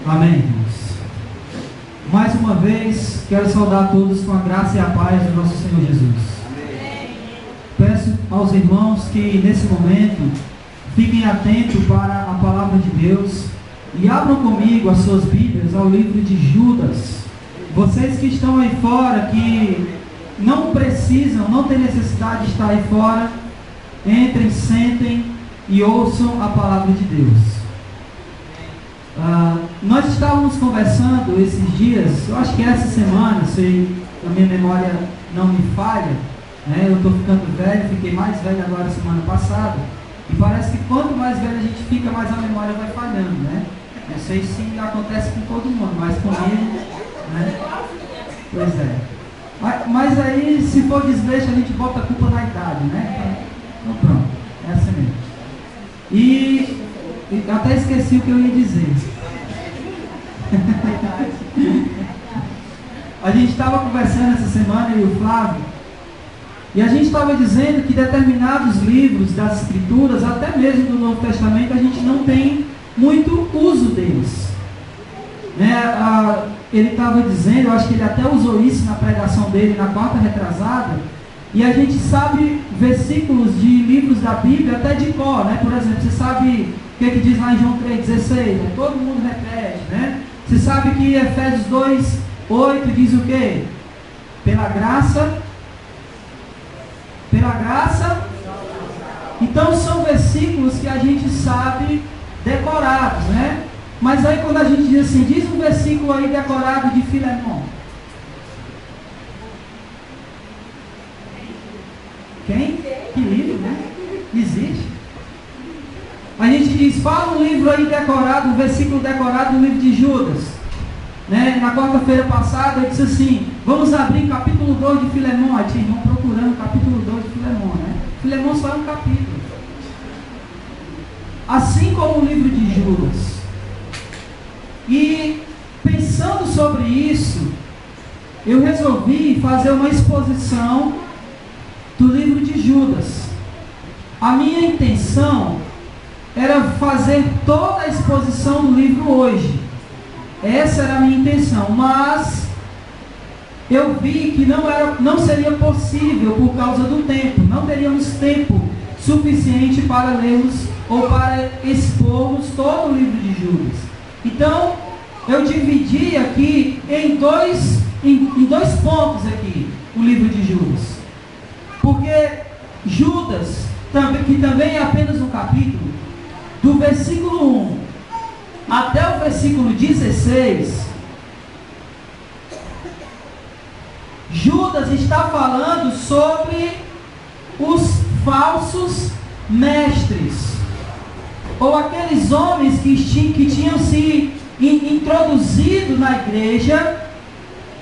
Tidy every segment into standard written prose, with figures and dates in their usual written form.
Amém, irmãos. Mais uma vez, quero saudar todos com a graça e a paz do nosso Senhor Jesus. Amém. Peço aos irmãos que, nesse momento, fiquem atentos para a palavra de Deus e abram comigo as suas Bíblias ao livro de Judas. Vocês que estão aí fora, que não precisam, não têm necessidade de estar aí fora, entrem, sentem e ouçam a palavra de Deus. Nós estávamos conversando esses dias, eu acho que essa semana, se a minha memória não me falha, né, eu estou ficando velho, fiquei mais velho agora semana passada, e parece que quanto mais velho a gente fica, mais a memória vai falhando, né? Não sei se acontece com todo mundo, mas comigo, né? Pois é. Mas aí, se for desleixo, a gente bota a culpa na idade, né? Então pronto, é assim mesmo. E até esqueci o que eu ia dizer. A gente estava conversando essa semana, eu e o Flávio, e a gente estava dizendo que determinados livros das Escrituras, até mesmo do Novo Testamento, a gente não tem muito uso deles. Né? Ele estava dizendo, eu acho que ele até usou isso na pregação dele, na quarta retrasada, e a gente sabe versículos de livros da Bíblia até de cor, né? Por exemplo, você sabe o que diz lá em João 3,16, né? Todo mundo repete, né? Você sabe que Efésios 2,8 diz o quê? Pela graça. Então são versículos que a gente sabe decorados, né? Mas aí quando a gente diz assim, diz um versículo aí decorado de Filemão. Quem? Que livro, né? Existe. A gente diz, fala um livro aí decorado, um versículo decorado no livro de Judas. Né? Na quarta-feira passada eu disse assim, vamos abrir capítulo 2 de Filemão. Aí tinha irmão procurando o capítulo 2 de Filemão, né? Filemão só é um capítulo. Assim como o livro de Judas. E pensando sobre isso, eu resolvi fazer uma exposição do livro de Judas. A minha intenção era fazer toda a exposição do livro hoje. Essa era a minha intenção, mas eu vi que não seria possível por causa do tempo. Não teríamos tempo suficiente para lermos ou para expormos todo o livro de Judas. Então, eu dividi aqui em dois pontos aqui o livro de Judas. Porque Judas, que também é apenas um capítulo, do versículo 1 até o versículo 16, Judas está falando sobre os falsos mestres, ou aqueles homens que tinham se introduzido na igreja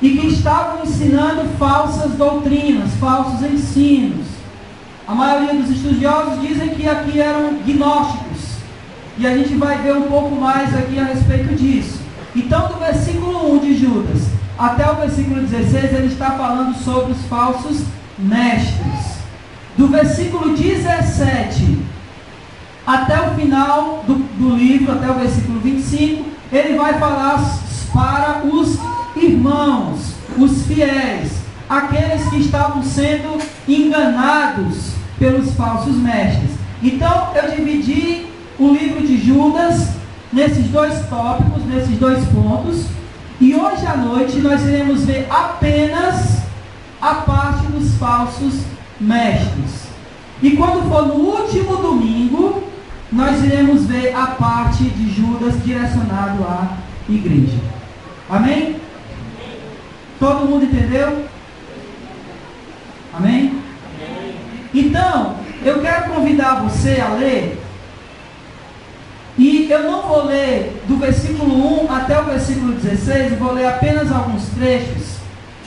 e que estavam ensinando falsas doutrinas, falsos ensinos. A maioria dos estudiosos dizem que aqui eram gnósticos, e a gente vai ver um pouco mais aqui a respeito disso. Então, do versículo 1 de Judas até o versículo 16, ele está falando sobre os falsos mestres. Do versículo 17 até o final do livro, até o versículo 25, ele vai falar para os irmãos, os fiéis, aqueles que estavam sendo enganados pelos falsos mestres. Então, eu dividi o livro de Judas nesses dois tópicos, nesses dois pontos, e hoje à noite nós iremos ver apenas a parte dos falsos mestres. E quando for no último domingo, nós iremos ver a parte de Judas direcionado à igreja. Amém? Todo mundo entendeu? Amém? Então, eu quero convidar você a ler. E eu não vou ler do versículo 1 até o versículo 16, eu vou ler apenas alguns trechos,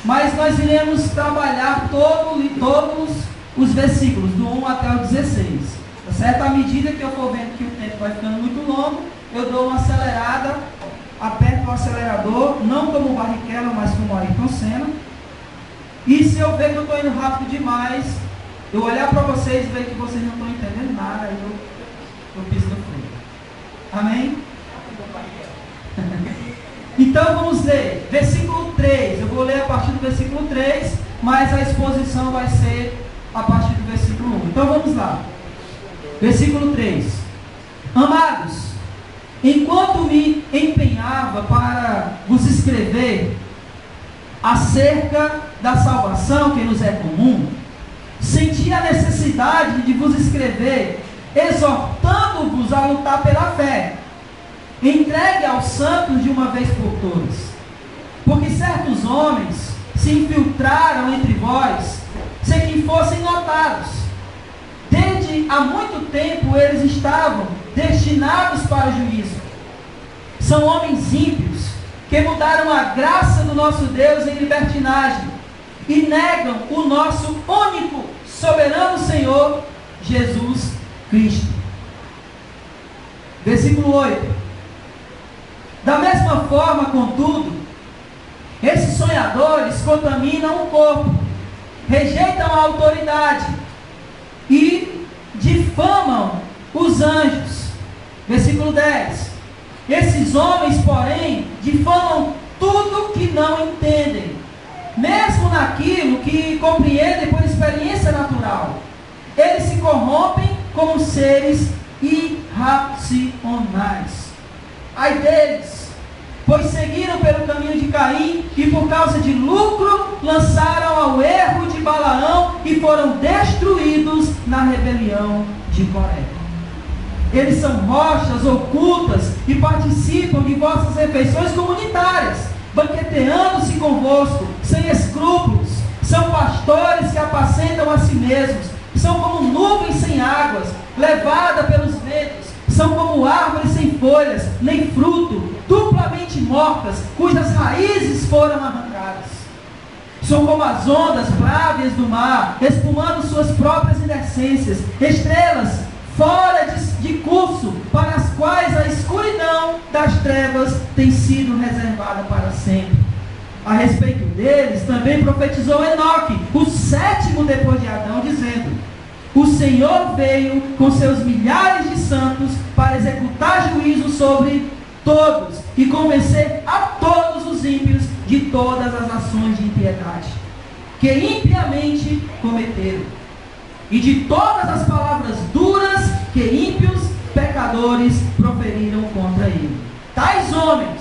mas nós iremos trabalhar todos os versículos, do 1 até o 16, tá certo? À medida que eu for vendo que o tempo vai ficando muito longo, eu dou uma acelerada, aperto o acelerador, não como o Barrichello, mas como o Ayrton Senna, e se eu ver que eu estou indo rápido demais, eu olhar para vocês e ver que vocês não estão entendendo nada, aí eu piso no freio. Amém? Então vamos ler, versículo 3. Eu vou ler a partir do versículo 3, mas a exposição vai ser a partir do versículo 1. Então vamos lá. Versículo 3. Amados, enquanto me empenhava para vos escrever acerca da salvação que nos é comum, senti a necessidade de vos escrever, exortando-vos a lutar pela fé, entregue aos santos de uma vez por todas. Porque certos homens se infiltraram entre vós, sem que fossem notados. Desde há muito tempo eles estavam destinados para o juízo. São homens ímpios, que mudaram a graça do nosso Deus em libertinagem, e negam o nosso único, soberano Senhor, Jesus Cristo. Versículo 8. Da mesma forma, contudo, esses sonhadores contaminam o corpo, rejeitam a autoridade e difamam os anjos. Versículo 10. Esses homens, porém, difamam tudo que não entendem, mesmo naquilo que compreendem por experiência natural. Eles se corrompem como seres irracionais. Ai deles, pois seguiram pelo caminho de Caim e por causa de lucro lançaram ao erro de Balaão e foram destruídos na rebelião de Coré. Eles são rochas ocultas e participam de vossas refeições comunitárias, banqueteando-se convosco, sem escrúpulos. São pastores que apacentam a si mesmos, são como nuvens sem águas, levada pelos ventos, são como árvores sem folhas, nem fruto, duplamente mortas, cujas raízes foram arrancadas. São como as ondas brávias do mar, espumando suas próprias indecências, estrelas fora de curso, para as quais a escuridão das trevas tem sido reservada para sempre. A respeito deles, também profetizou Enoque, o sétimo depois de Adão, dizendo: o Senhor veio com seus milhares de santos para executar juízo sobre todos e convencer a todos os ímpios de todas as ações de impiedade que impiamente cometeram, e de todas as palavras duras que ímpios pecadores proferiram contra ele. Tais homens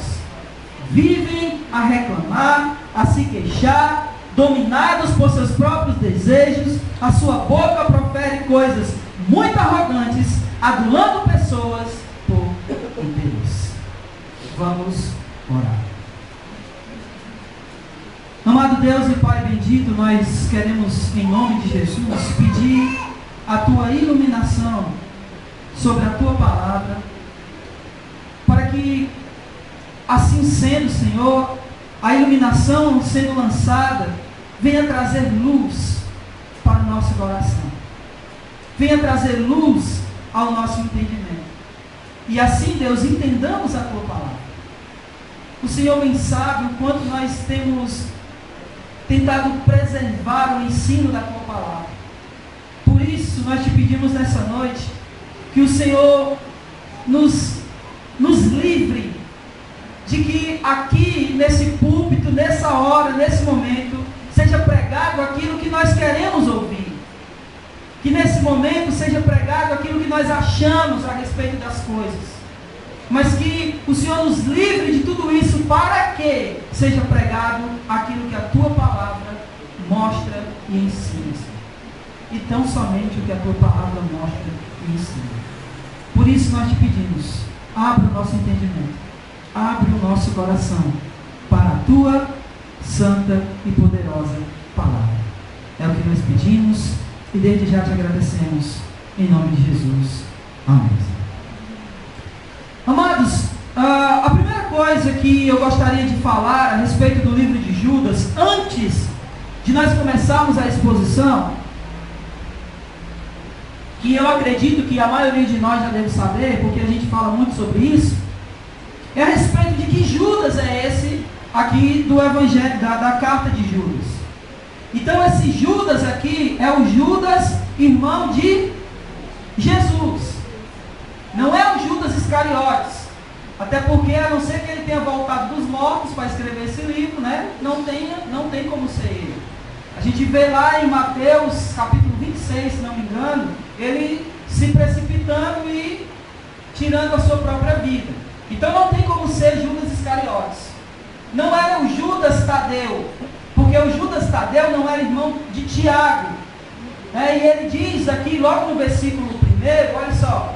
vivem a reclamar, a se queixar, dominados por seus próprios desejos. A sua boca profere coisas muito arrogantes, adulando pessoas por interesse. Vamos orar. Amado Deus e Pai bendito, nós queremos, em nome de Jesus, pedir a Tua iluminação sobre a Tua palavra, para que, assim sendo, Senhor, a iluminação sendo lançada, venha trazer luz para o nosso coração, venha trazer luz ao nosso entendimento, e assim, Deus, entendamos a Tua palavra. O Senhor bem sabe o quanto nós temos tentado preservar o ensino da Tua palavra. Por isso, nós te pedimos nessa noite, que o Senhor nos livre de que aqui, nesse púlpito, nessa hora, nesse momento, seja pregado aquilo que nós queremos ouvir. Que nesse momento seja pregado aquilo que nós achamos a respeito das coisas. Mas que o Senhor nos livre de tudo isso, para que seja pregado aquilo que a Tua palavra mostra e ensina. E tão somente o que a Tua palavra mostra e ensina. Por isso nós te pedimos, abre o nosso entendimento, abre o nosso coração para a Tua santa e poderosa palavra. É o que nós pedimos e desde já te agradecemos, em nome de Jesus. Amém. Amados, a primeira coisa que eu gostaria de falar a respeito do livro de Judas, antes de nós começarmos a exposição, que eu acredito que a maioria de nós já deve saber, porque a gente fala muito sobre isso, é a respeito de que Judas é esse aqui do Evangelho, da carta de Judas. Então esse Judas aqui é o Judas, irmão de Jesus. Não é o Judas Iscariotes. Até porque, a não ser que ele tenha voltado dos mortos para escrever esse livro, né? Não tem como ser ele. A gente vê lá em Mateus capítulo 26, se não me engano, ele se precipitando e tirando a sua própria vida. Então não tem como ser Judas Iscariotes. Não era o Judas Tadeu, porque o Judas Tadeu não era irmão de Tiago. E ele diz aqui, logo no versículo 1, olha só: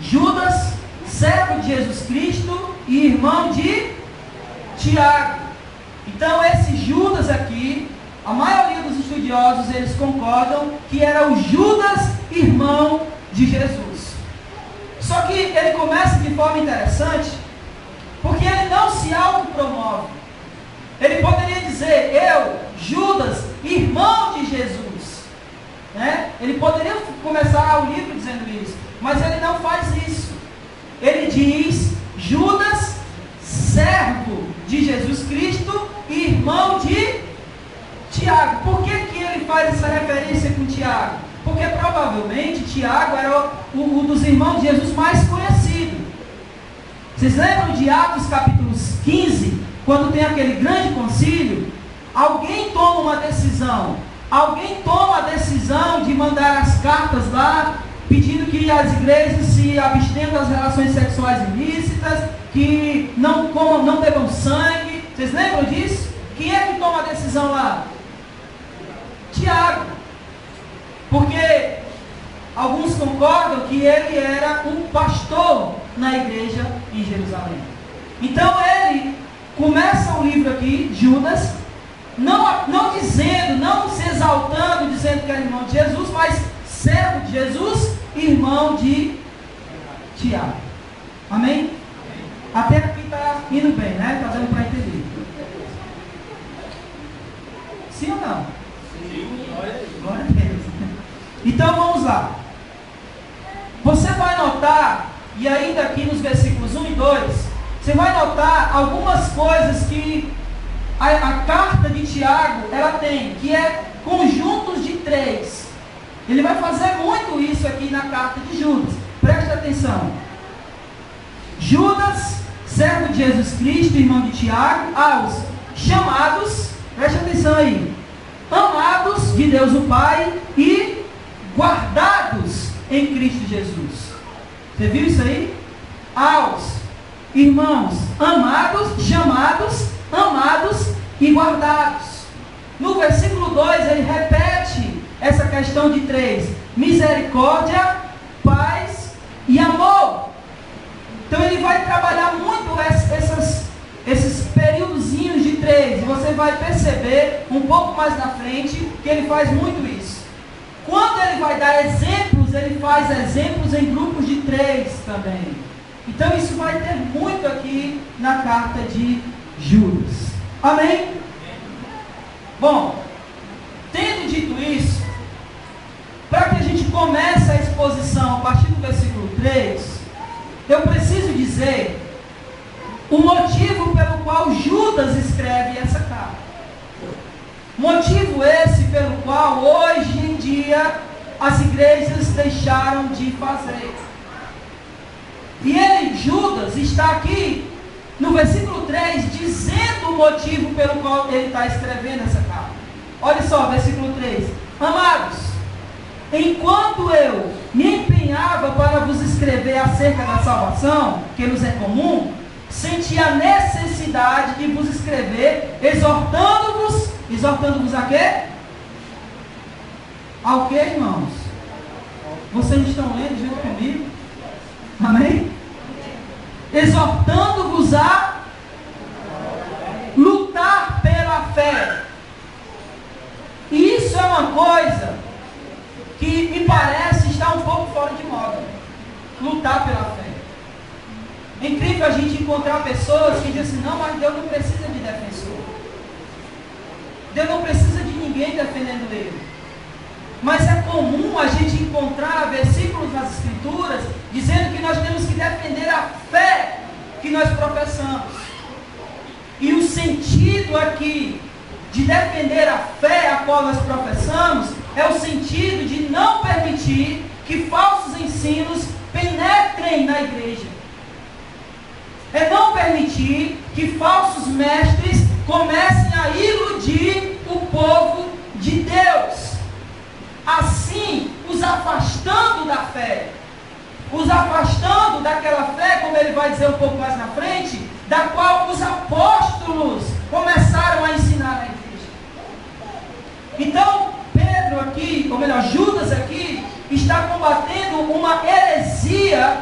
Judas, servo de Jesus Cristo e irmão de Tiago. Então esse Judas aqui, a maioria dos estudiosos, eles concordam que era o Judas, irmão de Jesus. Só que ele começa de forma interessante, porque ele não se autopromove. Ele poderia dizer: eu, Judas, irmão de Jesus, né? Ele poderia começar o livro dizendo isso, mas ele não faz isso. Ele diz: Judas, servo de Jesus Cristo e irmão de Tiago. Por que ele faz essa referência com Tiago? Porque provavelmente Tiago era um dos irmãos de Jesus mais conhecido. Vocês lembram de Atos capítulo 15, quando tem aquele grande concílio? Alguém toma uma decisão. Alguém toma a decisão de mandar as cartas lá, pedindo que as igrejas se abstenham das relações sexuais ilícitas, que não bebam sangue. Vocês lembram disso? Quem é que toma a decisão lá? Tiago. Porque alguns concordam que ele era um pastor na igreja em Jerusalém. Então ele começa o livro aqui, Judas, não dizendo, não se exaltando, dizendo que era irmão de Jesus, mas servo de Jesus, irmão de Tiago. Amém? Até aqui está indo bem, né? Está dando para entender. Sim ou não? Sim. Glória a Deus. Então vamos lá. Você vai notar, e ainda aqui nos versículos 1 e 2, você vai notar algumas coisas que a carta de Tiago, ela tem, que é conjuntos de 3. Ele vai fazer muito isso aqui na carta de Judas. Preste atenção. Judas, servo de Jesus Cristo, irmão de Tiago, aos chamados, preste atenção aí, amados de Deus o Pai e guardados em Cristo Jesus. Você viu isso aí? Aos irmãos amados, chamados, amados e guardados. No versículo 2 ele repete essa questão de 3: misericórdia, paz e amor. Então ele vai trabalhar muito esses períodozinhos de 3, e você vai perceber um pouco mais na frente que ele faz muito isso. Quando ele vai dar exemplos, ele faz exemplos em grupos de 3 também. Então isso vai ter muito aqui na carta de Judas. Amém? Bom, tendo dito isso, para que a gente comece a exposição a partir do versículo 3, eu preciso dizer o motivo pelo qual Judas escreve essa carta. Motivo esse pelo qual hoje em dia as igrejas deixaram de fazer. E ele, Judas, está aqui no versículo 3 dizendo o motivo pelo qual ele está escrevendo essa carta. Olha só, versículo 3: amados, enquanto eu me empenhava para vos escrever acerca da salvação, que nos é comum, senti a necessidade de vos escrever, exortando-vos a quê? Ao que, irmãos? Vocês estão lendo junto comigo? Amém? Exortando-vos a lutar pela fé. E isso é uma coisa que me parece estar um pouco fora de moda. Lutar pela fé. É incrível a gente encontrar pessoas que dizem assim: não, mas Deus não precisa de defensor. Deus não precisa de ninguém defendendo ele. Mas é comum a gente encontrar versículos nas Escrituras dizendo que nós temos que defender a fé que nós professamos. E o sentido aqui de defender a fé a qual nós professamos é o sentido de não permitir que falsos ensinos penetrem na igreja. permitir que falsos mestres comecem a iludir o povo de Deus, assim os afastando da fé, os afastando daquela fé, como ele vai dizer um pouco mais na frente, da qual os apóstolos começaram a ensinar na igreja. Então, Pedro aqui, ou melhor, Judas aqui, está combatendo uma heresia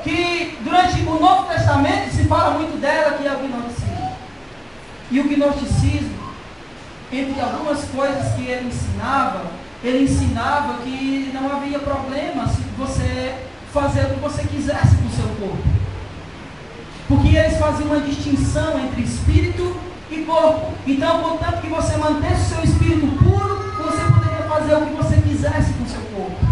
que durante o Novo Testamento se fala muito dela, que é o gnosticismo. E o gnosticismo, entre algumas coisas que ele ensinava que não havia problema se você fazer o que você quisesse com o seu corpo. Porque eles faziam uma distinção entre espírito e corpo. Então, contanto que você mantesse o seu espírito puro, você poderia fazer o que você quisesse com o seu corpo.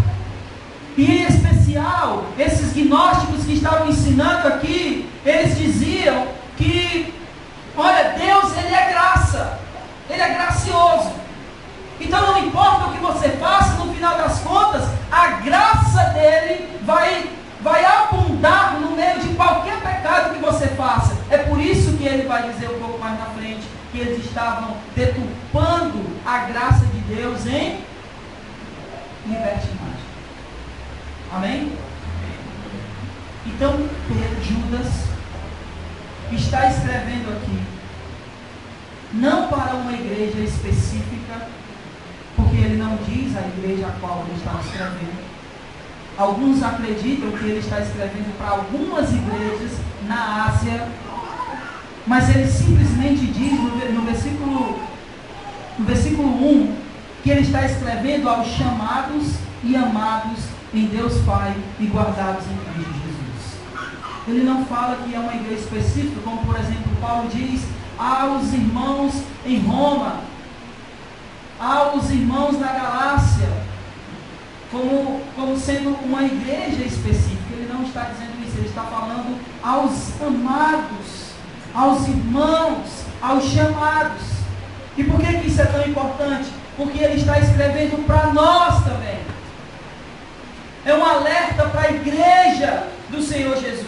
E em especial, esses gnósticos que estavam ensinando aqui, eles diziam que, olha, Deus, Ele é graça, Ele é gracioso. Então não importa o que você faça, no final das contas, a graça dele vai abundar no meio de qualquer pecado que você faça. É por isso que ele vai dizer um pouco mais na frente, que eles estavam deturpando a graça de Deus em libertinagem. Amém? Então, Judas está escrevendo aqui, não para uma igreja específica, porque ele não diz a igreja a qual ele está escrevendo. Alguns acreditam que ele está escrevendo para algumas igrejas na Ásia, mas ele simplesmente diz no versículo 1, que ele está escrevendo aos chamados e amados em Deus Pai e guardados em Cristo Jesus. Ele não fala que é uma igreja específica, como por exemplo Paulo diz aos irmãos em Roma, aos irmãos na Galácia, como sendo uma igreja específica. Ele não está dizendo isso, ele está falando aos amados, aos irmãos, aos chamados. E por que isso é tão importante? Porque ele está escrevendo para nós também. É um alerta para a igreja do Senhor Jesus.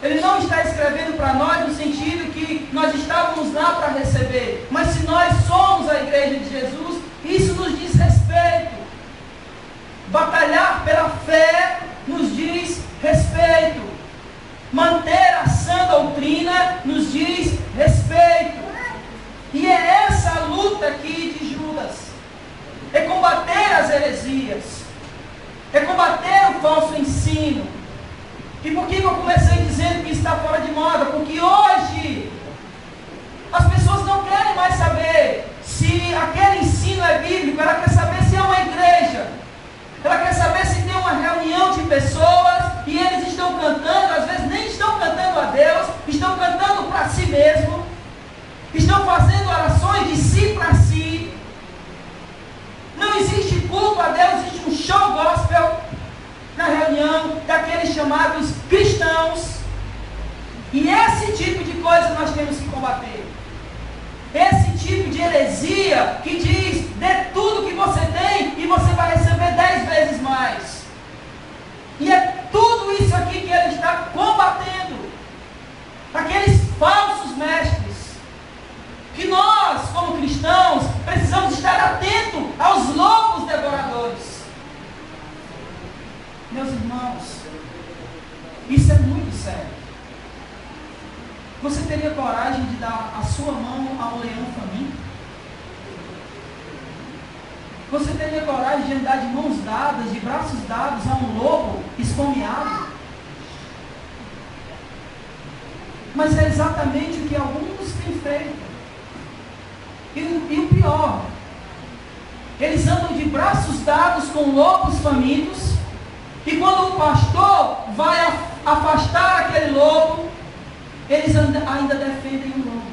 Ele não está escrevendo para nós no sentido que nós estávamos lá para receber, mas se nós somos a igreja de Jesus, isso nos diz respeito. Batalhar pela fé nos diz respeito. Manter a sã doutrina nos diz respeito. E é essa a luta aqui de Judas. É combater as heresias. É combater o falso ensino. E por que eu comecei dizendo que está fora de moda? Porque hoje as pessoas não querem mais saber se aquele ensino é bíblico. Ela quer saber se é uma igreja. Ela quer saber se tem uma reunião de pessoas e eles estão cantando, às vezes nem estão cantando a Deus, estão cantando para si mesmo, estão fazendo orações de si para si. Não existe culto a Deus, existe um show gospel na reunião daqueles chamados cristãos. E esse tipo de coisa nós temos que combater. Esse tipo de heresia que diz, dê tudo que você tem e você vai receber 10 vezes mais. E é tudo isso aqui que ele está combatendo. Aqueles falsos mestres. Que nós, como cristãos, precisamos estar atentos aos lobos devoradores. Meus irmãos, isso é muito sério. Você teria coragem de dar a sua mão a um leão faminto? Você teria coragem de andar de mãos dadas, de braços dados a um lobo esfomeado? Mas é exatamente o que alguns têm feito. E o pior, eles andam de braços dados com lobos famintos, e quando o pastor vai afastar aquele lobo, eles ainda defendem o lobo.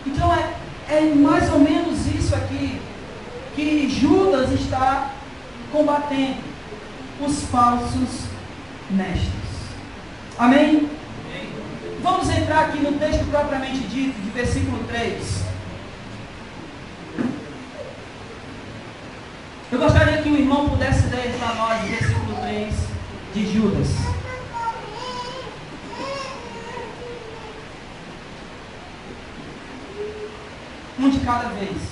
Então é mais ou menos isso aqui que Judas está combatendo, os falsos mestres. Amém? Vamos entrar aqui no texto propriamente dito, de versículo 3. Eu gostaria que o irmão pudesse ler para nós o versículo 3 de Judas. de cada vez.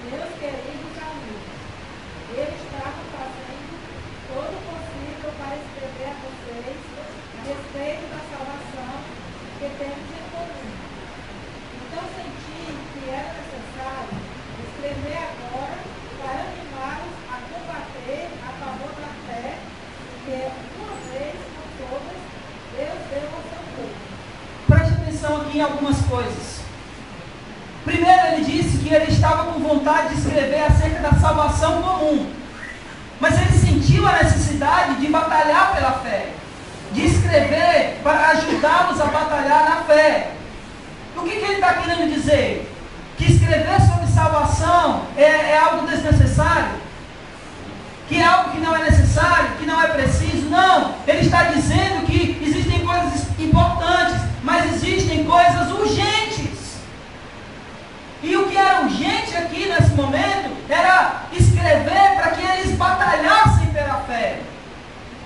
Meus queridos amigos, eu estava fazendo todo o possível para escrever a vocês a respeito da salvação que temos em comum. Então senti que era necessário escrever agora para animá-los a combater a favor da fé que uma vez por todas Deus deu ao seu povo. Preste atenção aqui em algumas coisas. Primeiro, ele disse que ele estava com vontade de escrever acerca da salvação comum. Mas ele sentiu a necessidade de batalhar pela fé. De escrever para ajudá-los a batalhar na fé. O que ele está querendo dizer? Que escrever sobre salvação é algo desnecessário? Que é algo que não é necessário? Que não é preciso? Não! Ele está dizendo que existem coisas importantes, mas existem coisas urgentes. E o que era urgente aqui nesse momento era escrever para que eles batalhassem pela fé.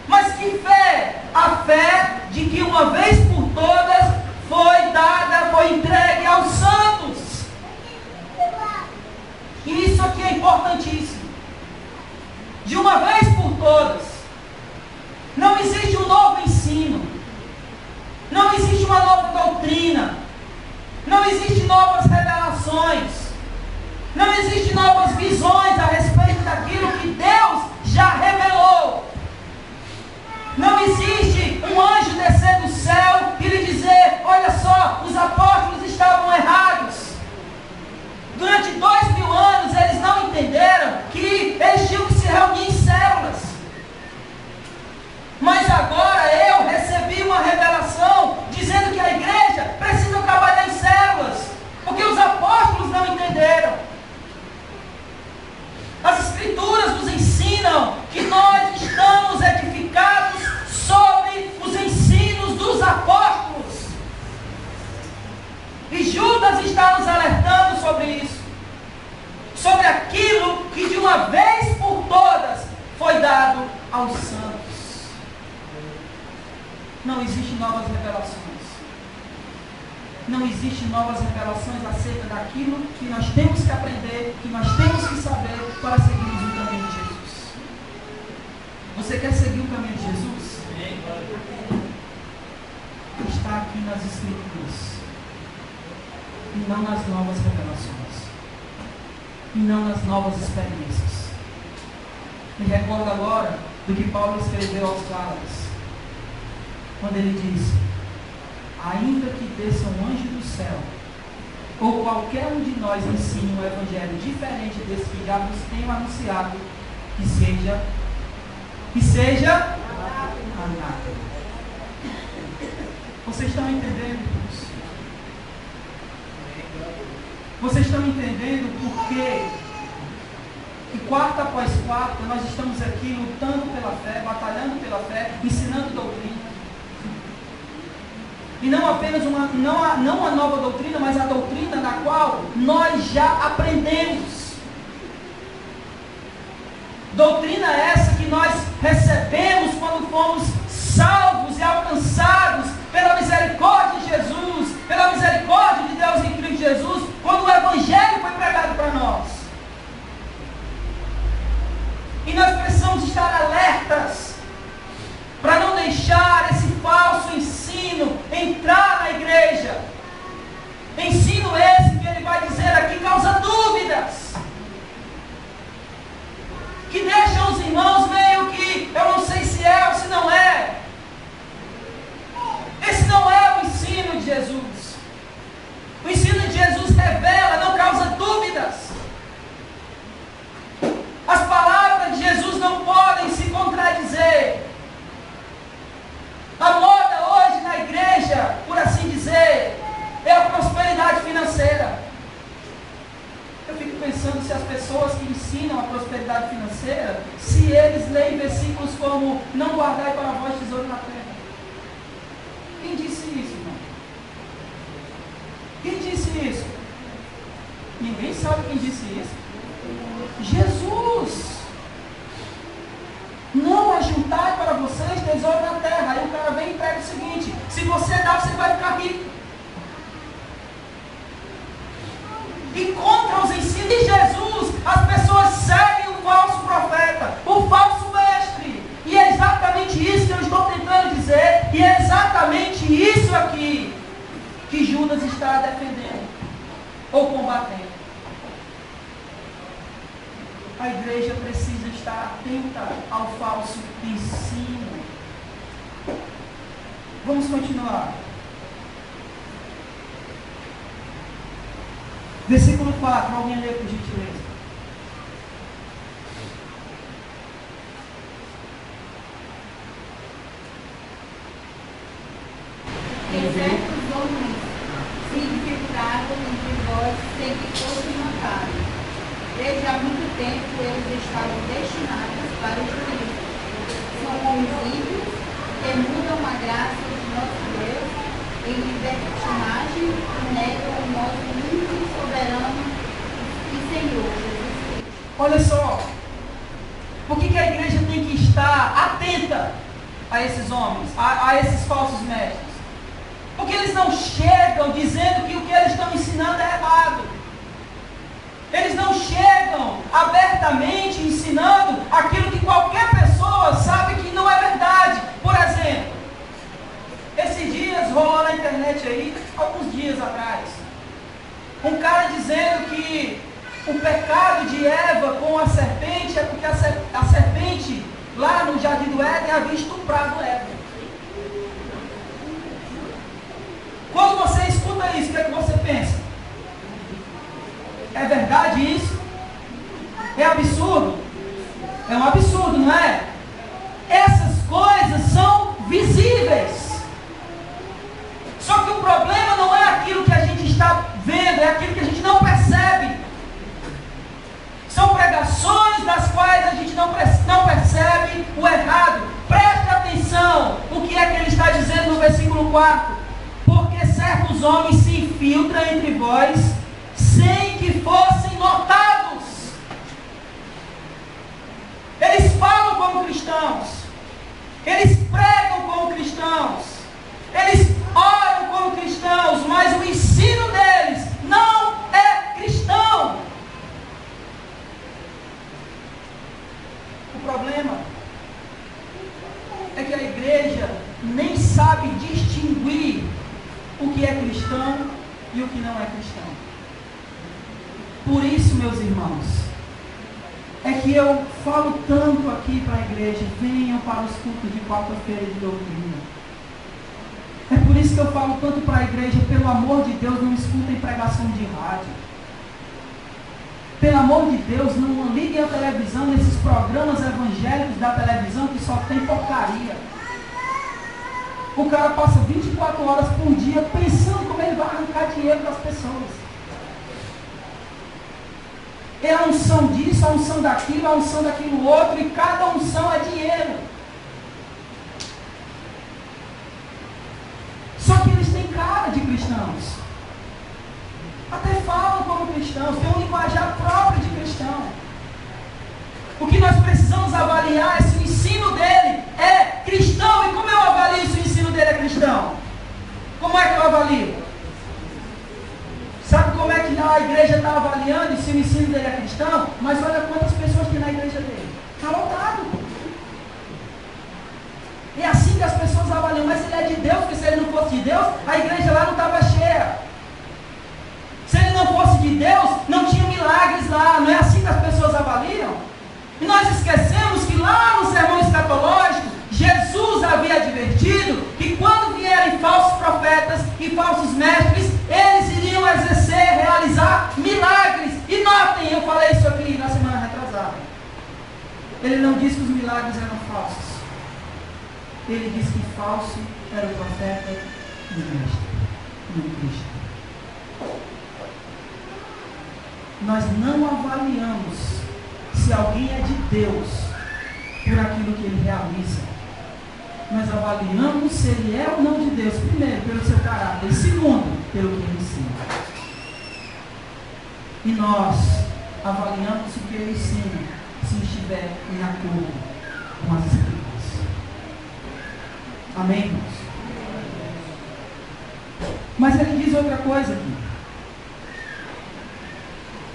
Mas que fé? A fé de que uma vez por todas foi dada, foi entregue aos santos. E isso aqui é importantíssimo. De uma vez por todas. Não existe um novo ensino. Não existe uma nova doutrina. Não existem novas revelações. Não existem novas visões a respeito daquilo que Deus já revelou. Não existe um anjo descer do céu e lhe dizer: olha só, os apóstolos estavam errados. Durante 2000 anos eles não entenderam que eles tinham que se reunir em células. Mas agora eu recebi uma revelação dizendo que a igreja precisa trabalhar em células, porque os apóstolos não entenderam. As escrituras nos ensinam que nós estamos edificados sobre os ensinos dos apóstolos. E Judas está nos alertando sobre isso. Sobre aquilo que de uma vez por todas foi dado aos santos. Não existem novas revelações. Não existem novas revelações acerca daquilo que nós temos que aprender, que nós temos que saber para seguirmos o caminho de Jesus. Você quer seguir o caminho de Jesus? Está aqui nas Escrituras. E não nas novas revelações. E não nas novas experiências. Me recordo agora do que Paulo escreveu aos Gálatas. Quando ele diz: ainda que desça um anjo do céu, ou qualquer um de nós ensine um evangelho diferente desse que já nos tenho anunciado, que seja anátema. Vocês estão entendendo isso? Vocês estão entendendo por quê? E quarta após quarta nós estamos aqui lutando pela fé, batalhando pela fé, ensinando doutrina. E não apenas não a nova doutrina, mas a doutrina na qual nós já aprendemos. Doutrina essa que nós recebemos quando fomos salvos e alcançados pela misericórdia de Jesus, pela misericórdia de Deus em Cristo Jesus, quando o Evangelho foi pregado para nós. E nós precisamos estar alertas para não deixar esse falso ensino entrar na igreja. Ensino esse que ele vai dizer aqui causa dúvidas, que deixam os irmãos meio que eu não sei se é ou se não é. Esse não é o ensino de Jesus. O ensino de Jesus revela, não causa dúvidas. As palavras de Jesus não podem se contradizer. A moda hoje na igreja, por assim dizer, é a prosperidade financeira. Eu fico pensando se as pessoas que ensinam a prosperidade financeira, se eles leem versículos como: não guardai para vós tesouro na terra. Quem disse isso, irmão? Quem disse isso? Ninguém sabe quem disse isso. Jesus. Não ajuntai para vocês tesouro na terra. Aí o cara vem e prega o seguinte: se você dá, você vai ficar rico. isso aqui que Judas está defendendo ou combatendo. A igreja precisa estar atenta ao falso ensino. Vamos continuar. Versículo 4, alguém lê por gentileza. Certos homens se infiltraram entre vós sem que fossem notados. Desde há muito tempo eles estavam destinados para o juízo. São homens ímpios que mudam a graça de nosso Deus em libertinagem e negam o nosso único e soberano e Senhor Jesus Cristo. Olha só, por que a igreja tem que estar atenta a esses homens, a esses falsos mestres? Porque eles não chegam dizendo que o que eles estão ensinando é errado. Eles não chegam abertamente ensinando aquilo que qualquer pessoa sabe que não é verdade. Por exemplo, esses dias rolou na internet aí, alguns dias atrás, um cara dizendo que o pecado de Eva com a serpente é porque a serpente lá no Jardim do Éden havia estuprado Eva. Quando você escuta isso, o que é que você pensa? É verdade isso? É absurdo? É um absurdo, não é? Essas coisas são visíveis. Só que o problema não é aquilo que a gente está vendo, é aquilo que a gente não percebe. São pregações das quais a gente não percebe o errado. Preste atenção o que é que ele está dizendo no versículo 4. Porque certos homens se infiltram entre vós sem que fossem notados. Eles falam como cristãos, eles pregam como cristãos, eles oram como cristãos, mas o ensino deles não é cristão. O problema é que a igreja nem sabe distinguir o que é cristão e o que não é cristão. Por isso, meus irmãos, é que eu falo tanto aqui para a igreja: venham para os cultos de quarta-feira de doutrina. É por isso que eu falo tanto para a igreja: pelo amor de Deus, não escutem pregação de rádio. Pelo amor de Deus, não liguem a televisão nesses programas evangélicos da televisão que só tem porcaria. O cara passa 24 horas por dia pensando como ele vai arrancar dinheiro das pessoas. É a unção disso, a unção daquilo, a unção daquilo outro, e cada unção é dinheiro. Só que eles têm cara de cristãos. Até falam como cristãos, têm um linguajar próprio de cristão. O que nós precisamos avaliar é se o ensino dele é cristão. E como eu avalio se o ensino dele é cristão? Como é que eu avalio? Sabe como é que a igreja está avaliando se o ensino dele é cristão? Mas olha quantas pessoas tem na igreja dele. Está lotado. É assim que as pessoas avaliam. Mas ele é de Deus, porque se ele não fosse de Deus, a igreja lá não estava cheia. Se ele não fosse de Deus, não tinha milagres lá. Não é assim que as pessoas avaliam? E nós esquecemos que lá no sermão escatológico, Jesus havia advertido que quando vierem falsos profetas e falsos mestres, eles iriam exercer, realizar milagres. E notem, eu falei isso aqui na semana retrasada. Ele não disse que os milagres eram falsos. Ele disse que falso era o profeta e o mestre, e o Cristo. Nós não avaliamos se alguém é de Deus por aquilo que ele realiza. Nós avaliamos se ele é ou não de Deus, primeiro, pelo seu caráter, e segundo, pelo que ele ensina. E nós avaliamos o que ele ensina se estiver em acordo com as Escrituras. Amém, irmãos? Mas ele diz outra coisa aqui.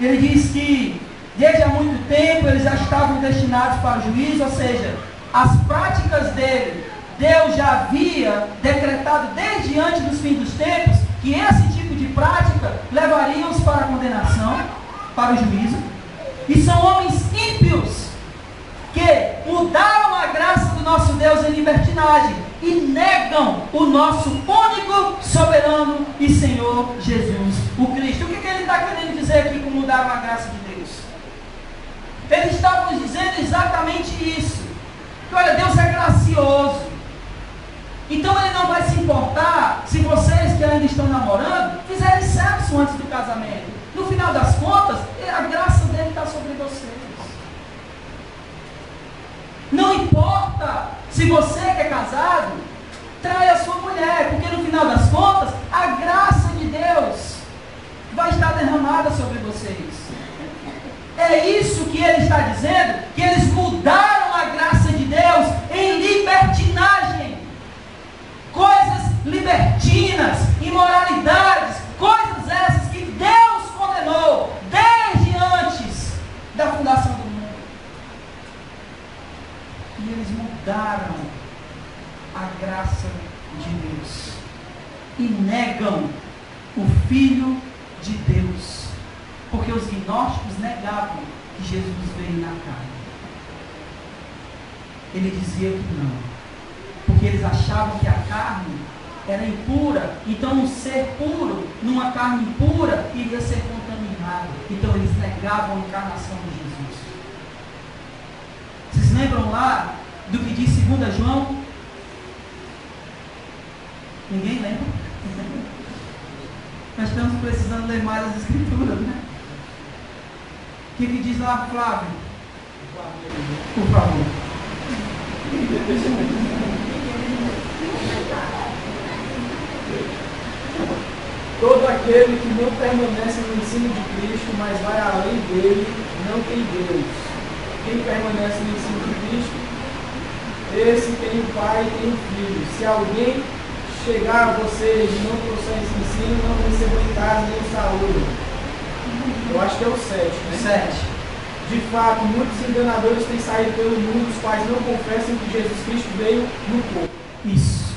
Ele diz que desde há muito tempo eles já estavam destinados para o juízo, ou seja, as práticas dele Deus já havia decretado desde antes dos fins dos tempos que esse tipo de prática levaria-os para a condenação, para o juízo. E são homens ímpios que mudaram a graça do nosso Deus em libertinagem e negam o nosso único, soberano e Senhor Jesus, o Cristo. O que ele está querendo dizer aqui com mudaram a graça de Deus? Ele está nos dizendo exatamente isso. Que olha, Deus é gracioso. Então ele não vai se importar se vocês que ainda estão namorando fizerem sexo antes do casamento. No final das contas, a graça dele está sobre vocês. Não importa se você que é casado trai a sua mulher, porque no final das contas a graça de Deus vai estar derramada sobre vocês. É isso que ele está dizendo, que eles mudaram a graça de Deus em libertinagem. Coisas libertinas, imoralidades, coisas essas que Deus condenou desde antes da fundação do mundo. E eles mudaram a graça de Deus e negam o Filho de Deus, porque os gnósticos negavam que Jesus veio na carne. Ele dizia que não, porque eles achavam que a carne era impura, então um ser puro, numa carne impura, iria ser contaminado. Então eles negavam a encarnação de Jesus. Vocês lembram lá do que diz 2 João? Ninguém lembra? Nós estamos precisando ler mais as escrituras, né? O que diz lá, Flávio? Por favor. Todo aquele que não permanece no ensino de Cristo, mas vai além dele, não tem Deus. Quem permanece no ensino de Cristo, esse tem o Pai e tem o Filho. Se alguém chegar a vocês e não trouxer esse ensino, não recebam em casa nem saúde. Eu acho que é o 7, né? 7. De fato, muitos enganadores têm saído pelo mundo, os quais não confessam que Jesus Cristo veio no corpo. Isso.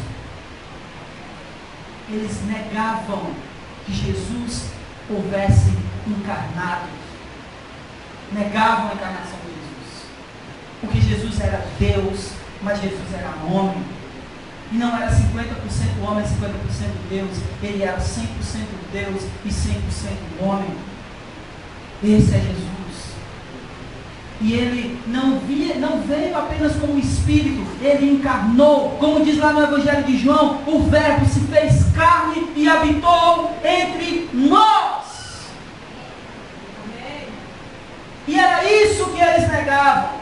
Eles negavam que Jesus houvesse encarnado. Negavam a encarnação de Jesus. Porque Jesus era Deus, mas Jesus era homem. E não era 50% homem, 50% Deus. Ele era 100% Deus e 100% homem. Esse é Jesus. E ele não veio apenas como espírito, ele encarnou, como diz lá no Evangelho de João, o Verbo se fez carne e habitou entre nós. Amém. E era isso que eles negavam,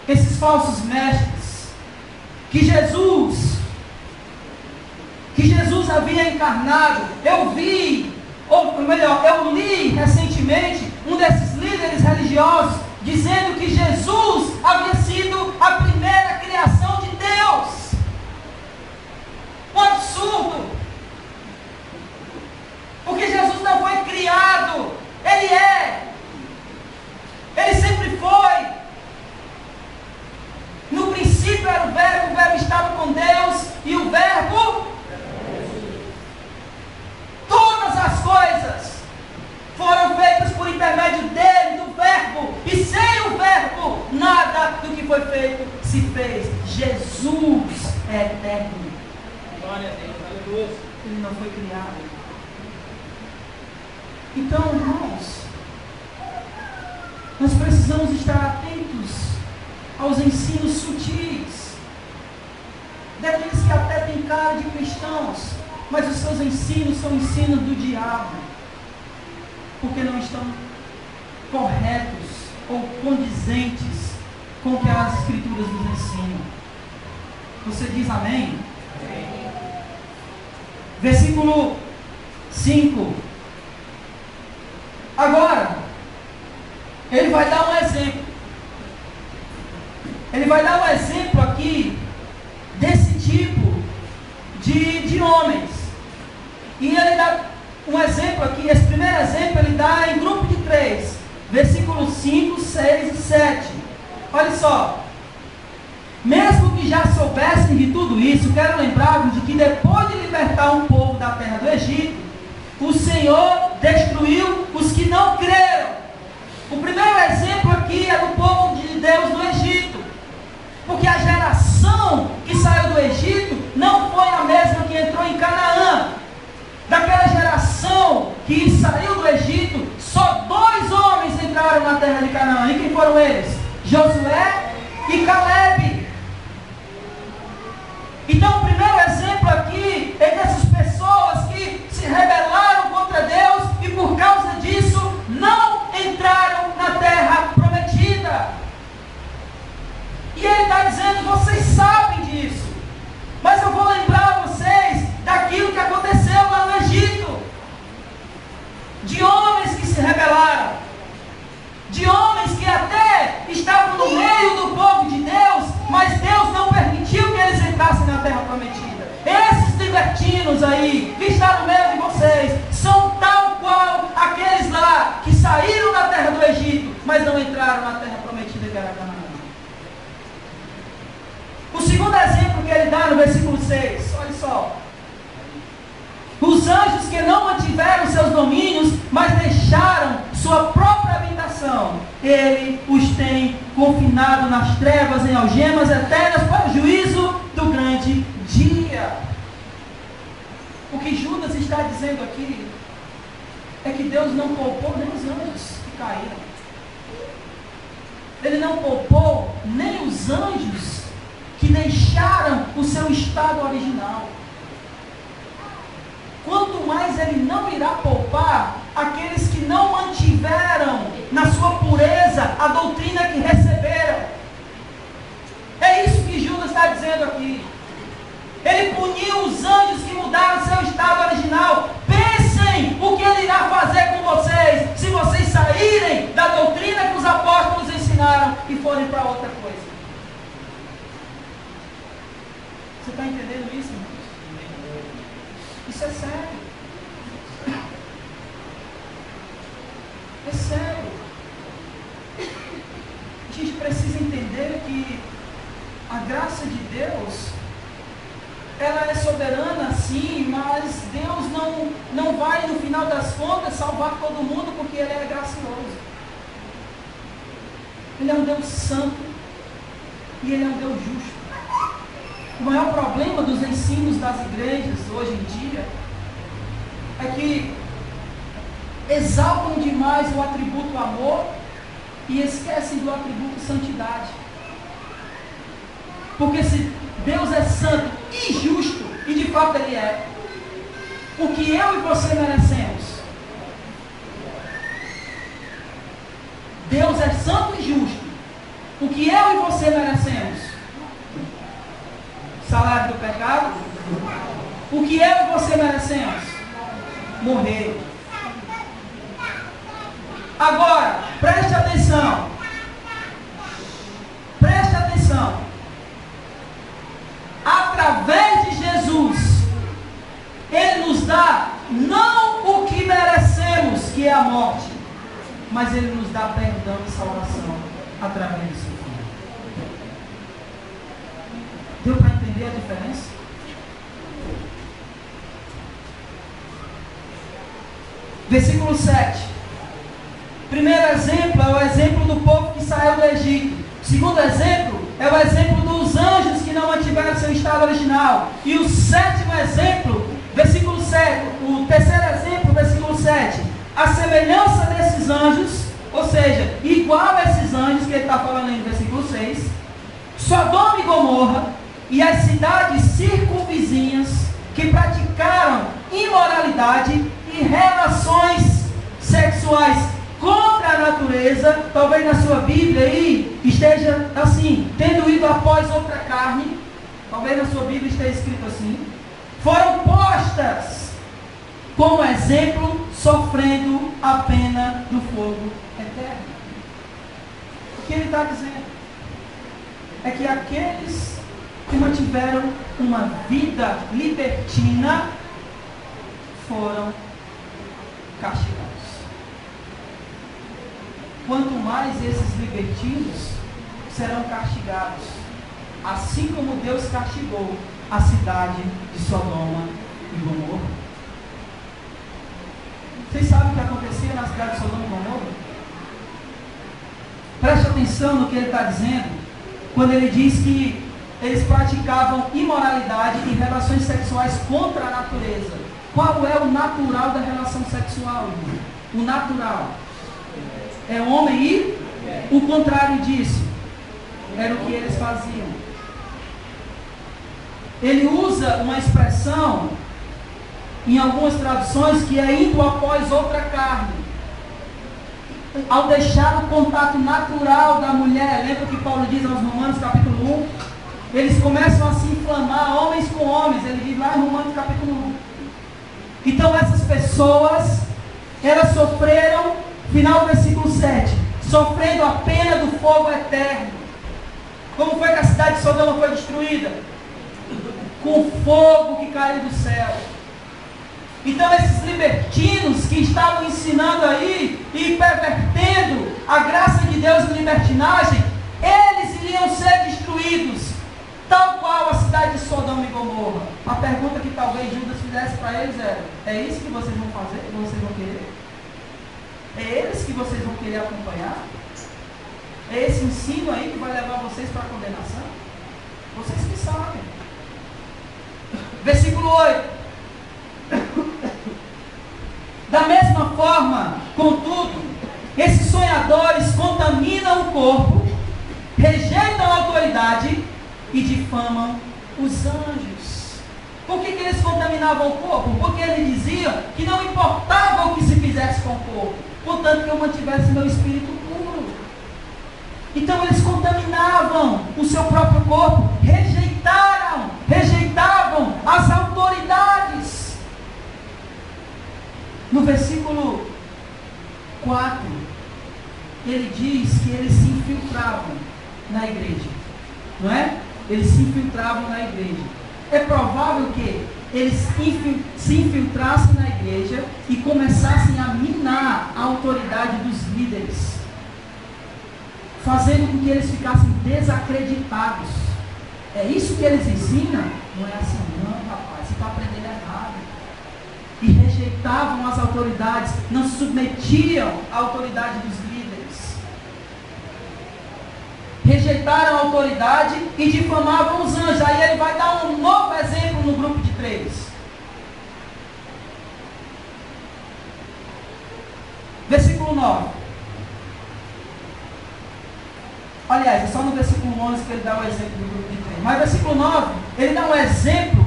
esses falsos mestres, que Jesus havia encarnado. Eu li recentemente um desses líderes religiosos dizendo que Jesus havia sido a primeira criação de Deus. Um absurdo. Porque Jesus não foi criado, Ele é. Ele sempre foi. No princípio era o Verbo estava com Deus e o Verbo. Todas as coisas foram feitas por intermédio dele, do Verbo, e sem o Verbo, nada do que foi feito se fez. Jesus é eterno. Glória a Deus, aleluia. Ele não foi criado. Então, irmãos, nós precisamos estar atentos aos ensinos sutis, daqueles que até têm cara de cristãos, mas os seus ensinos são ensinos do diabo, porque não estão corretos ou condizentes com o que as Escrituras nos ensinam. Você diz amém? Amém. Versículo 5. Agora, ele vai dar um exemplo. Ele vai dar um exemplo aqui desse tipo de homens. E ele dá um exemplo aqui, esse primeiro exemplo ele dá em grupo de 3, versículos 5, 6 e 7. Olha só. Mesmo que que já soubessem de tudo isso, quero lembrar-vos de que depois de libertar um povo da terra do Egito, o Senhor destruiu os que não creram. O primeiro exemplo aqui é do povo de Deus no Egito, porque a geração que saiu do Egito não foi a mesma que entrou em Canaã. Daquela geração que saiu do Egito, só 2 homens entraram na terra de Canaã. E quem foram eles? Josué e Calebe. Então o primeiro exemplo aqui é dessas pessoas que se rebelaram contra Deus e por causa disso não entraram na terra prometida. E ele está dizendo, vocês sabem disso, mas eu vou lembrar vocês daquilo que aconteceu lá no Egito, de homens que se rebelaram, de homens que até estavam no meio do povo de Deus, mas Deus não permitiu que eles entrassem na terra prometida. Esses libertinos aí, que estão no meio de vocês, são tal qual aqueles lá que saíram da terra do Egito, mas não entraram na terra prometida que era Canaã. O segundo exemplo que ele dá no versículo 6, olha só. Os anjos que não mantiveram seus domínios, mas deixaram sua própria habitação, ele os tem confinado nas trevas, em algemas eternas, para o juízo do grande dia. O que Judas está dizendo aqui é que Deus não poupou nem os anjos que caíram. Ele não poupou nem os anjos que deixaram o seu estado original. Quanto mais ele não irá poupar aqueles que não mantiveram na sua pureza a doutrina que receberam. É isso que Judas está dizendo aqui. Ele puniu os anjos que mudaram seu estado original. Pensem o que ele irá fazer com vocês se vocês saírem da doutrina que os apóstolos ensinaram e forem para outra coisa. Você está entendendo isso, irmãos? Isso é sério. É sério. A gente precisa entender que a graça de Deus, ela é soberana sim, mas Deus não vai no final das contas salvar todo mundo, porque Ele é gracioso. Ele é um Deus santo e Ele é um Deus justo. O maior problema dos ensinos das igrejas hoje em dia é que exaltam demais o atributo amor e esquecem do atributo santidade. Porque se Deus é santo e justo, e de fato Ele é, o que eu e você merecemos? Deus é santo e justo. O que eu e você merecemos? Salário do pecado? O que eu e você merecemos? Morrer. Agora, preste atenção. Preste atenção. Através de Jesus, Ele nos dá não o que merecemos, que é a morte, mas Ele nos dá perdão e salvação através do seu Filho. Deu para entender a diferença? Versículo 7. Primeiro exemplo é o exemplo do povo que saiu do Egito. Segundo exemplo é o exemplo dos anjos que não mantiveram seu estado original. E o sétimo exemplo, versículo 7. O terceiro exemplo, versículo 7. A semelhança desses anjos, ou seja, igual a esses anjos que ele está falando aí no versículo 6, Sodoma e Gomorra e as cidades circunvizinhas que praticaram imoralidade e relações sexuais contra a natureza. Talvez na sua Bíblia aí esteja assim, tendo ido após outra carne. Talvez na sua Bíblia esteja escrito assim. Foram postas como exemplo, sofrendo a pena do fogo eterno. O que ele está dizendo é que aqueles que mantiveram uma vida libertina foram castigados. Quanto mais esses libertinos serão castigados assim como Deus castigou a cidade de Sodoma e Gomorra. Vocês sabem o que acontecia na cidade de Sodoma e Gomorra? Preste atenção no que ele está dizendo, quando ele diz que eles praticavam imoralidade e relações sexuais contra a natureza. Qual é o natural da relação sexual, irmão? O natural é homem e o contrário disso era o que eles faziam. Ele usa uma expressão em algumas traduções que é indo após outra carne. Ao deixar o contato natural da mulher, lembra que Paulo diz aos Romanos capítulo 1? Eles começam a se inflamar, homens com homens, ele diz lá em Romanos capítulo 1. Então essas pessoas, elas sofreram, final do versículo 7, sofrendo a pena do fogo eterno. Como foi que a cidade de Sodoma foi destruída? Com fogo que caiu do céu. Então esses libertinos que estavam ensinando aí e pervertendo a graça de Deus em libertinagem, eles iriam ser destruídos, tal qual a cidade de Sodoma e Gomorra. A pergunta que talvez Judas fizesse para eles era: é isso que vocês vão fazer? Que vocês vão querer? É eles que vocês vão querer acompanhar? É esse ensino aí que vai levar vocês para a condenação? Vocês que sabem. Versículo 8. Da mesma forma, contudo, esses sonhadores contaminam o corpo, rejeitam a autoridade e difamam os anjos. Por que eles contaminavam o corpo? Porque eles diziam que não importava o que se fizesse com o corpo, contanto que eu mantivesse meu espírito puro. Então eles contaminavam o seu próprio corpo, rejeitavam as autoridades. No versículo 4, ele diz que eles se infiltravam na igreja, não é? Eles se infiltravam na igreja. É provável que eles se infiltrassem na igreja e começassem a minar a autoridade dos líderes, fazendo com que eles ficassem desacreditados. É isso que eles ensinam? Não é assim não, rapaz, você está aprendendo errado. E rejeitavam as autoridades, não se submetiam à autoridade dos líderes. Rejeitaram a autoridade e difamavam os anjos. Aí ele vai dar um novo exemplo no grupo de 3. Versículo 9. Aliás, é só no versículo 11 que ele dá o exemplo do grupo de 3. Mas versículo 9, ele dá um exemplo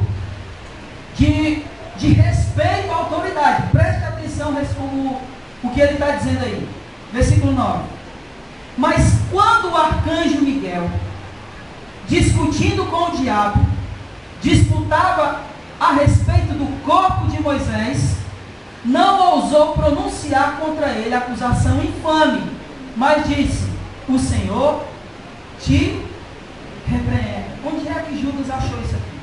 de respeito à autoridade. Preste atenção o que ele está dizendo aí. Versículo 9. Mas quando o arcanjo Miguel, discutindo com o diabo, disputava a respeito do corpo de Moisés, não ousou pronunciar contra ele acusação infame, mas disse: o Senhor te repreenda. Onde é que Judas achou isso aqui?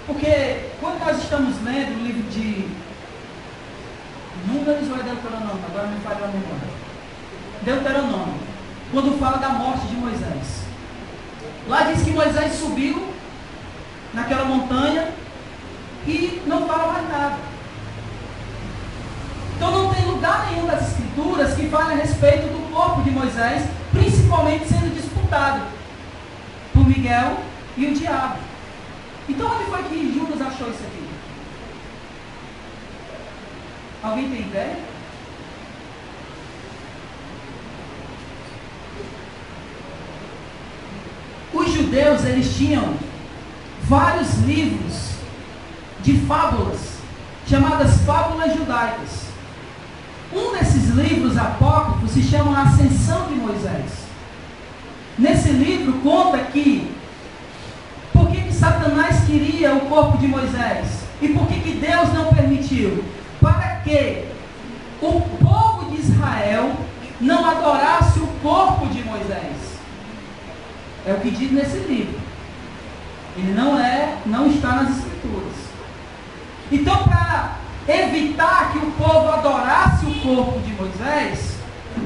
Porque quando nós estamos lendo o livro de Números ou é Deuteronômio? Agora me falha a memória. Deuteronômio, quando fala da morte de Moisés. Lá diz que Moisés subiu naquela montanha e não fala mais nada. Então não tem lugar nenhum das escrituras que fale a respeito do corpo de Moisés, principalmente sendo disputado por Miguel e o diabo. Então onde foi que Judas achou isso aqui? Alguém tem ideia? Os judeus, eles tinham vários livros de fábulas, chamadas fábulas judaicas. Um desses livros apócrifos se chama A Ascensão de Moisés. Nesse livro conta que por que Satanás queria o corpo de Moisés e por que Deus não permitiu? Para que o povo de Israel não adorasse o corpo de Moisés. É o que diz nesse livro. Ele não está nas escrituras. Então, para evitar que o povo adorasse o corpo de Moisés,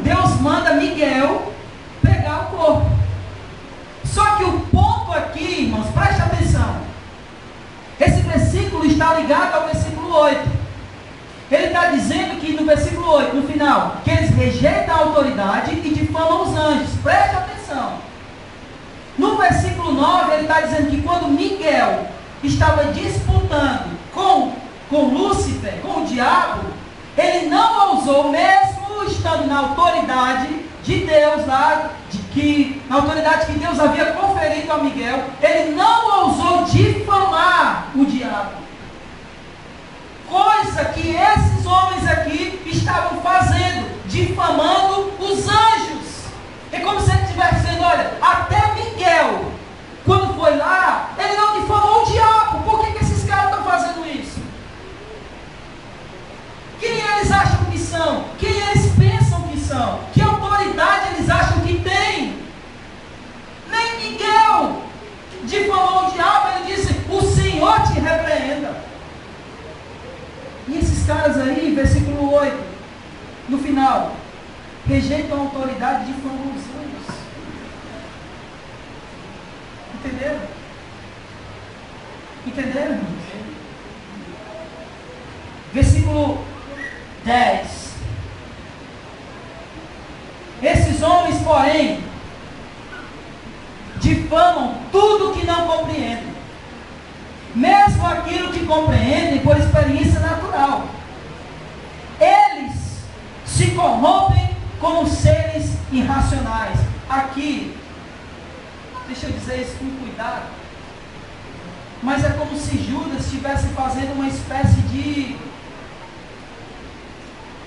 Deus manda Miguel pegar o corpo. Só está ligado ao versículo 8. Ele está dizendo que no versículo 8, no final, que eles rejeitam a autoridade e difamam os anjos. Preste atenção. No versículo 9, ele está dizendo que quando Miguel estava disputando com Lúcifer, com o diabo, ele não ousou, mesmo estando na autoridade de Deus lá, na autoridade que Deus havia conferido a Miguel, ele não ousou difamar o diabo. Coisa que esses homens aqui estavam fazendo, difamando os anjos. É como se ele estivesse dizendo, olha, até Miguel, quando foi lá, ele não difamou o diabo. Por que esses caras estão fazendo isso? Quem eles acham que são? Quem eles pensam que são? Que autoridade eles acham que têm? Nem Miguel difamou o diabo. Ele disse, o Senhor te repreenda. E esses caras aí, versículo 8, no final, rejeitam a autoridade e difamam os anjos. Entenderam? Entenderam, irmãos? Versículo 10. Esses homens, porém, difamam tudo que não compreendem, mesmo aquilo que compreendem por experiência natural. Eles se corrompem como seres irracionais. Aqui, deixa eu dizer isso com cuidado, mas é como se Judas estivesse fazendo uma espécie de,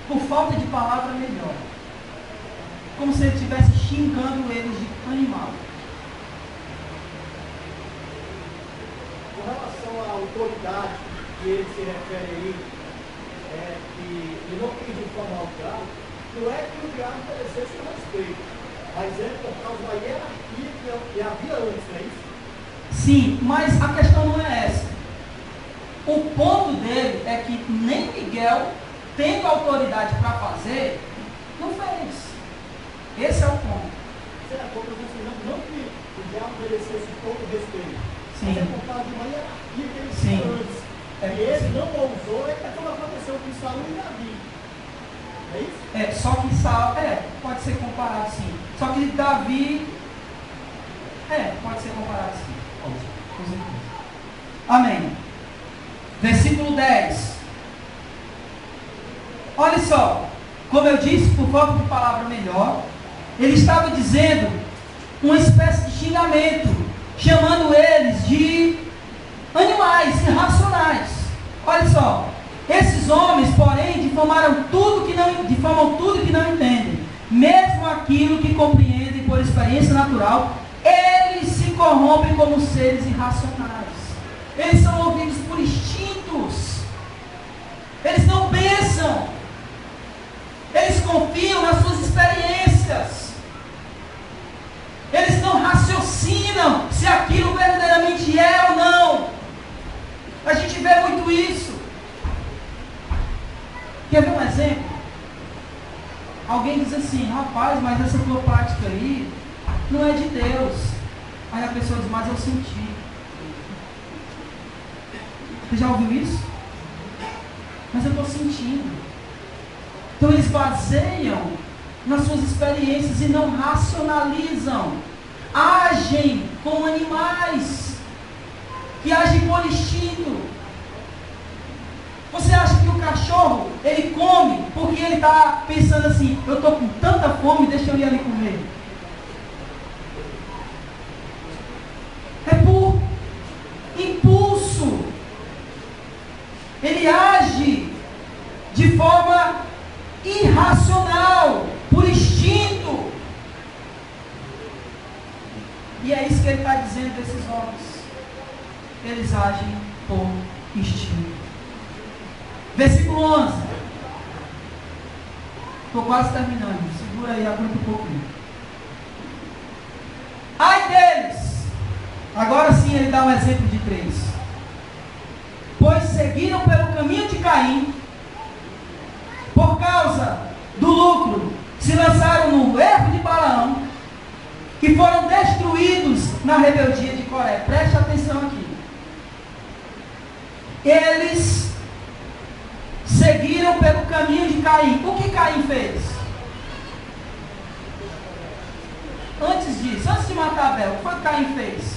por falta de palavra melhor, como se ele estivesse xingando eles de animal. Com relação à autoridade que ele se refere aí, que não quis difamar o diabo, não é que o diabo merecesse o respeito, mas é por causa da hierarquia que havia antes, não é isso? Sim, mas a questão não é essa. O ponto dele é que nem Miguel, tendo autoridade para fazer, não fez. Esse é o ponto. Certo, não que o diabo merecesse todo o respeito. Sim. Mas é por causa de uma hierarquia que ele Sim. tinha antes. E ele não ousou, é como aconteceu com Saul e Davi. É isso? Só que Saul, pode ser comparado sim. Só que Davi, pode ser comparado sim. Pode. Amém. Versículo 10. Olha só, como eu disse, por falta de palavra melhor, ele estava dizendo uma espécie de xingamento, chamando eles de animais irracionais. Olha só, esses homens, porém, difamam tudo que não entendem, mesmo aquilo que compreendem por experiência natural. Eles se corrompem como seres irracionais. Eles são movidos por instintos. Eles não pensam. Eles confiam nas suas experiências. Eles não raciocinam se aquilo verdadeiramente é ou não. A gente vê muito isso. Quer ver um exemplo? Alguém diz assim, rapaz, mas essa tua prática aí não é de Deus. Aí a pessoa diz, mas eu senti. Você já ouviu isso? Mas eu estou sentindo. Então eles baseiam nas suas experiências e não racionalizam. Agem como animais que agem por instinto. Você acha que o cachorro, ele come porque ele está pensando assim, eu estou com tanta fome, deixa eu ir ali comer? É por impulso. Ele age de forma irracional, por instinto. E é isso que ele está dizendo desses homens. Eles agem por instinto. Versículo 11. Estou quase terminando. Segura aí, aguenta um pouquinho. Ai deles. Agora sim ele dá um exemplo de 3. Pois seguiram pelo caminho de Caim, por causa do lucro, se lançaram no erro de Balaão, e foram destruídos na rebeldia de Coré. Preste atenção aqui. eles seguiram pelo caminho de Caim. O que Caim fez? Antes disso, antes de matar Abel, o que foi que Caim fez?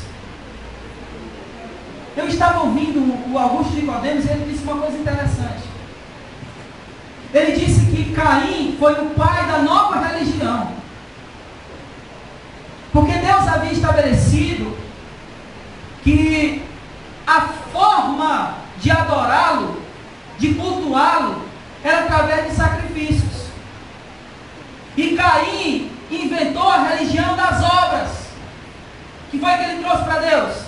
Eu estava ouvindo o Augusto Nicodemos e ele disse uma coisa interessante. Ele disse que Caim foi o pai da nova religião. Porque Deus havia estabelecido que a forma de adorá-lo, de cultuá-lo, era através de sacrifícios. E Caim inventou a religião das obras. Que foi que ele trouxe para Deus?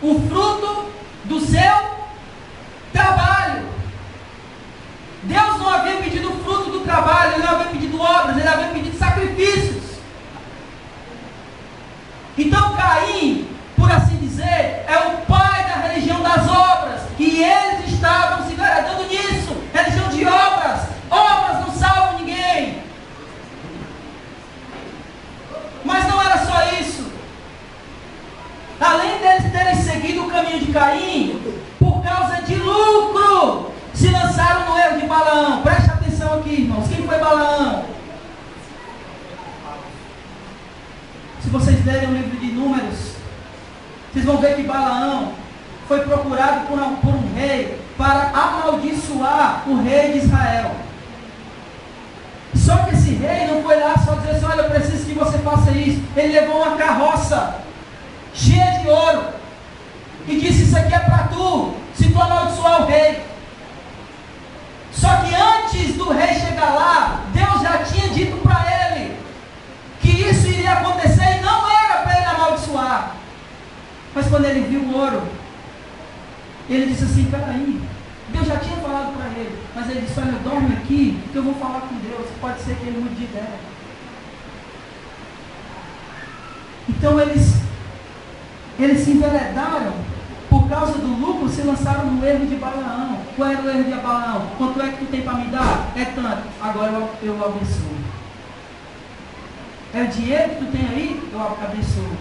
O fruto do seu trabalho. Deus não havia pedido o fruto do trabalho, ele não havia pedido obras, ele havia pedido sacrifícios. Então Caim, por assim dizer, é o pai da religião das obras. E eles estavam se enveredando nisso. Religião de obras. Obras não salvam ninguém. Mas não era só isso. Além deles terem seguido o caminho de Caim, por causa de lucro, se lançaram no erro de Balaão. Preste atenção aqui, irmãos. Quem foi Balaão? Se vocês lerem o livro de Números, vocês vão ver que Balaão foi procurado por um rei para amaldiçoar o rei de Israel. Só que esse rei não foi lá só dizer assim: olha, eu preciso que você faça isso. Ele levou uma carroça cheia de ouro e disse: isso aqui é para tu, se tu amaldiçoar o rei. Só que antes do rei chegar lá, Deus já tinha dito para ele que isso iria acontecer e não era para ele amaldiçoar. Mas quando ele viu o ouro, ele disse assim: peraí, Deus já tinha falado para ele, mas ele disse: olha, dorme aqui que eu vou falar com Deus, pode ser que ele mude de ideia. Então eles se enveredaram, por causa do lucro, se lançaram no erro de Balaão. Qual era o erro de Balaão? Quanto é que tu tem para me dar? É tanto, agora eu abençoo. É o dinheiro que tu tem aí? Eu abençoo.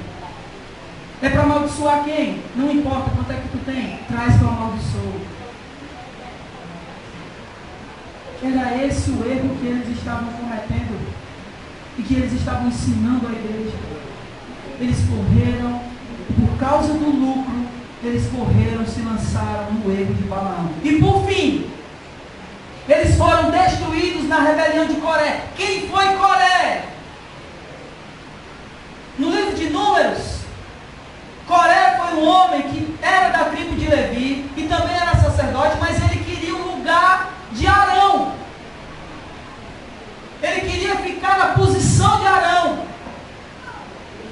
É para amaldiçoar quem? Não importa quanto é que tu tem, traz que eu amaldiçoo. Era esse o erro que eles estavam cometendo e que eles estavam ensinando à igreja. Eles correram, por causa do lucro, eles correram, se lançaram no erro de Balaão. E por fim, eles foram destruídos na rebelião de Coré. Quem foi Coré? No livro de Números, Coré foi um homem que era da tribo de Levi e também era sacerdote, mas ele queria o lugar de Arão. Ele queria ficar na posição de Arão.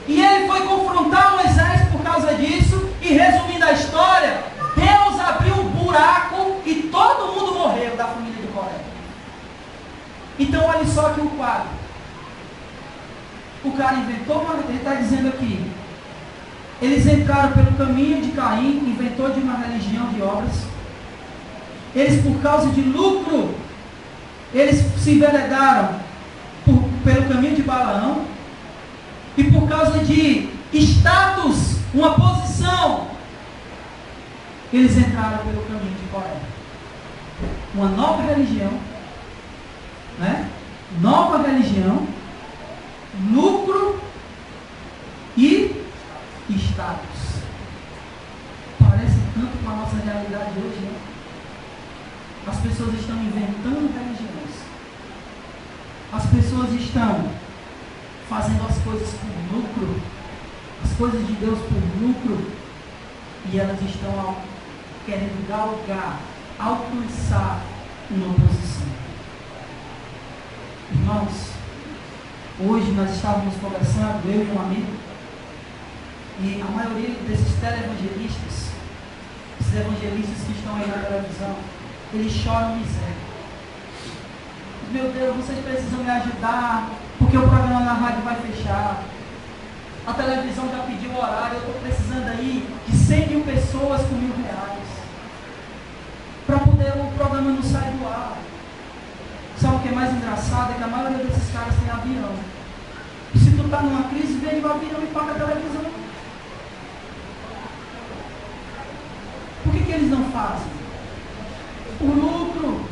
E ele foi confrontar Moisés por causa disso. E resumindo a história, Deus abriu um buraco e todo mundo morreu da família de Coré. Então olha só aqui o quadro. O cara inventou, ele está dizendo aqui, eles entraram pelo caminho de Caim, inventou de uma religião de obras. Eles, por causa de lucro, eles se enveredaram pelo caminho de Balaão. E por causa de status, uma posição, eles entraram pelo caminho de Coré. Uma nova religião, né? Nova religião, lucro e status. Parece tanto com a nossa realidade hoje, né? As pessoas estão inventando religiões. As pessoas estão fazendo as coisas por lucro, as coisas de Deus por lucro, e elas estão querendo galgar, alcançar uma posição. Irmãos, hoje nós estávamos conversando, eu e um amigo, e a maioria desses televangelistas, esses evangelistas que estão aí na televisão, eles choram miséria. Meu Deus, vocês precisam me ajudar, porque o programa na rádio vai fechar. A televisão já pediu o horário, eu estou precisando aí de 100 mil pessoas com R$1.000. Para poder o programa não sair do ar. Sabe o que é mais engraçado? É que a maioria desses caras tem avião. E se tu está numa crise, vende o avião e paga a televisão. Por que eles não fazem? o lucro.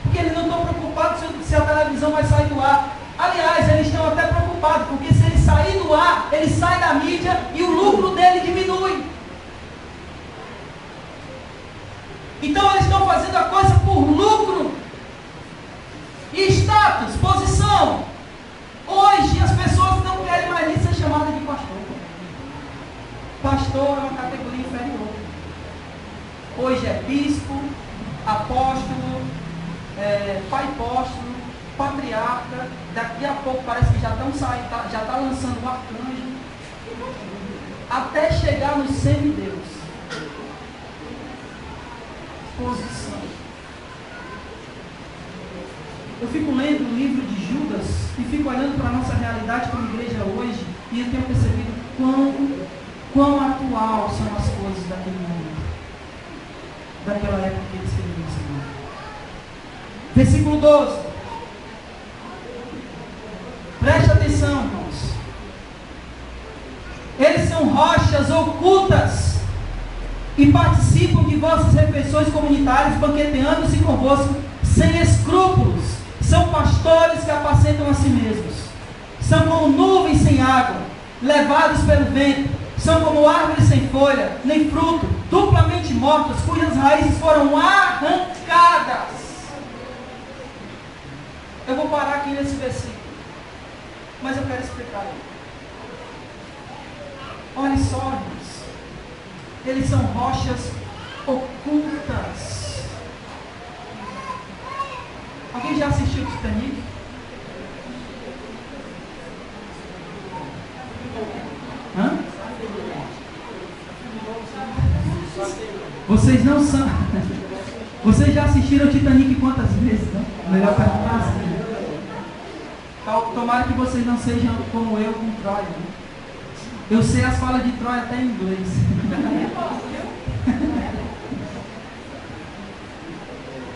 Porque eles não estão preocupados se a televisão vai sair do ar. Aliás, eles estão até preocupados, porque se ele sair do ar, ele sai da mídia e o lucro dele diminui. Então eles estão fazendo a coisa por lucro. E status, posição. Hoje as pessoas não querem mais nem ser chamadas de pastor. Pastor é uma categoria inferior. Hoje é bispo, apóstolo, pai apóstolo, patriarca. Daqui a pouco parece que já estão saindo, já está lançando um arcanjo. Até chegar no semideus. Posição. Eu fico lendo o livro de Judas e fico olhando para a nossa realidade como igreja hoje e eu tenho percebido quão atual são as coisas daquele momento, daquela época que eles queriam ensinar. Versículo 12. Preste atenção, irmãos. Eles são rochas ocultas e participam de vossas refeições comunitárias, banqueteando-se convosco sem escrúpulos. São pastores que apacentam a si mesmos. São como nuvens sem água, levados pelo vento. São como árvores sem folha, nem fruto, duplamente mortas, cujas raízes foram arrancadas. Eu vou parar aqui nesse versículo, mas eu quero explicar ele. Olha só, irmãos. Eles são rochas ocultas. Alguém já assistiu o Titanic? Hã? Vocês não são. Vocês já assistiram o Titanic quantas vezes? Não? Melhor perguntar assim. Tomara que vocês não sejam como eu com Troia. Né? Eu sei as falas de Troia até em inglês.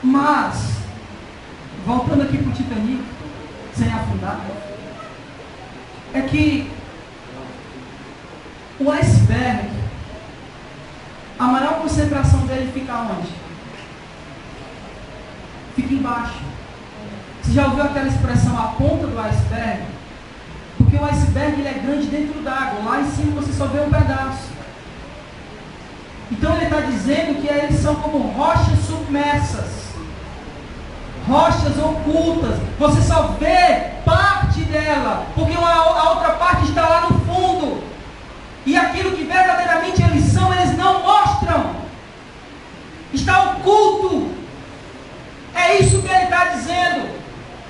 Mas, voltando aqui para o Titanic, sem afundar, é que o iceberg, a maior concentração dele fica onde? Fica embaixo. Você já ouviu aquela expressão, a ponta do iceberg? Porque o iceberg ele é grande dentro d'água, lá em cima você só vê um pedaço. Então ele está dizendo que eles são como rochas submersas, rochas ocultas. Você só vê parte dela, porque a outra parte está lá no fundo. E aquilo que verdadeiramente eles são, eles não mostram. Está oculto. É isso que ele está dizendo.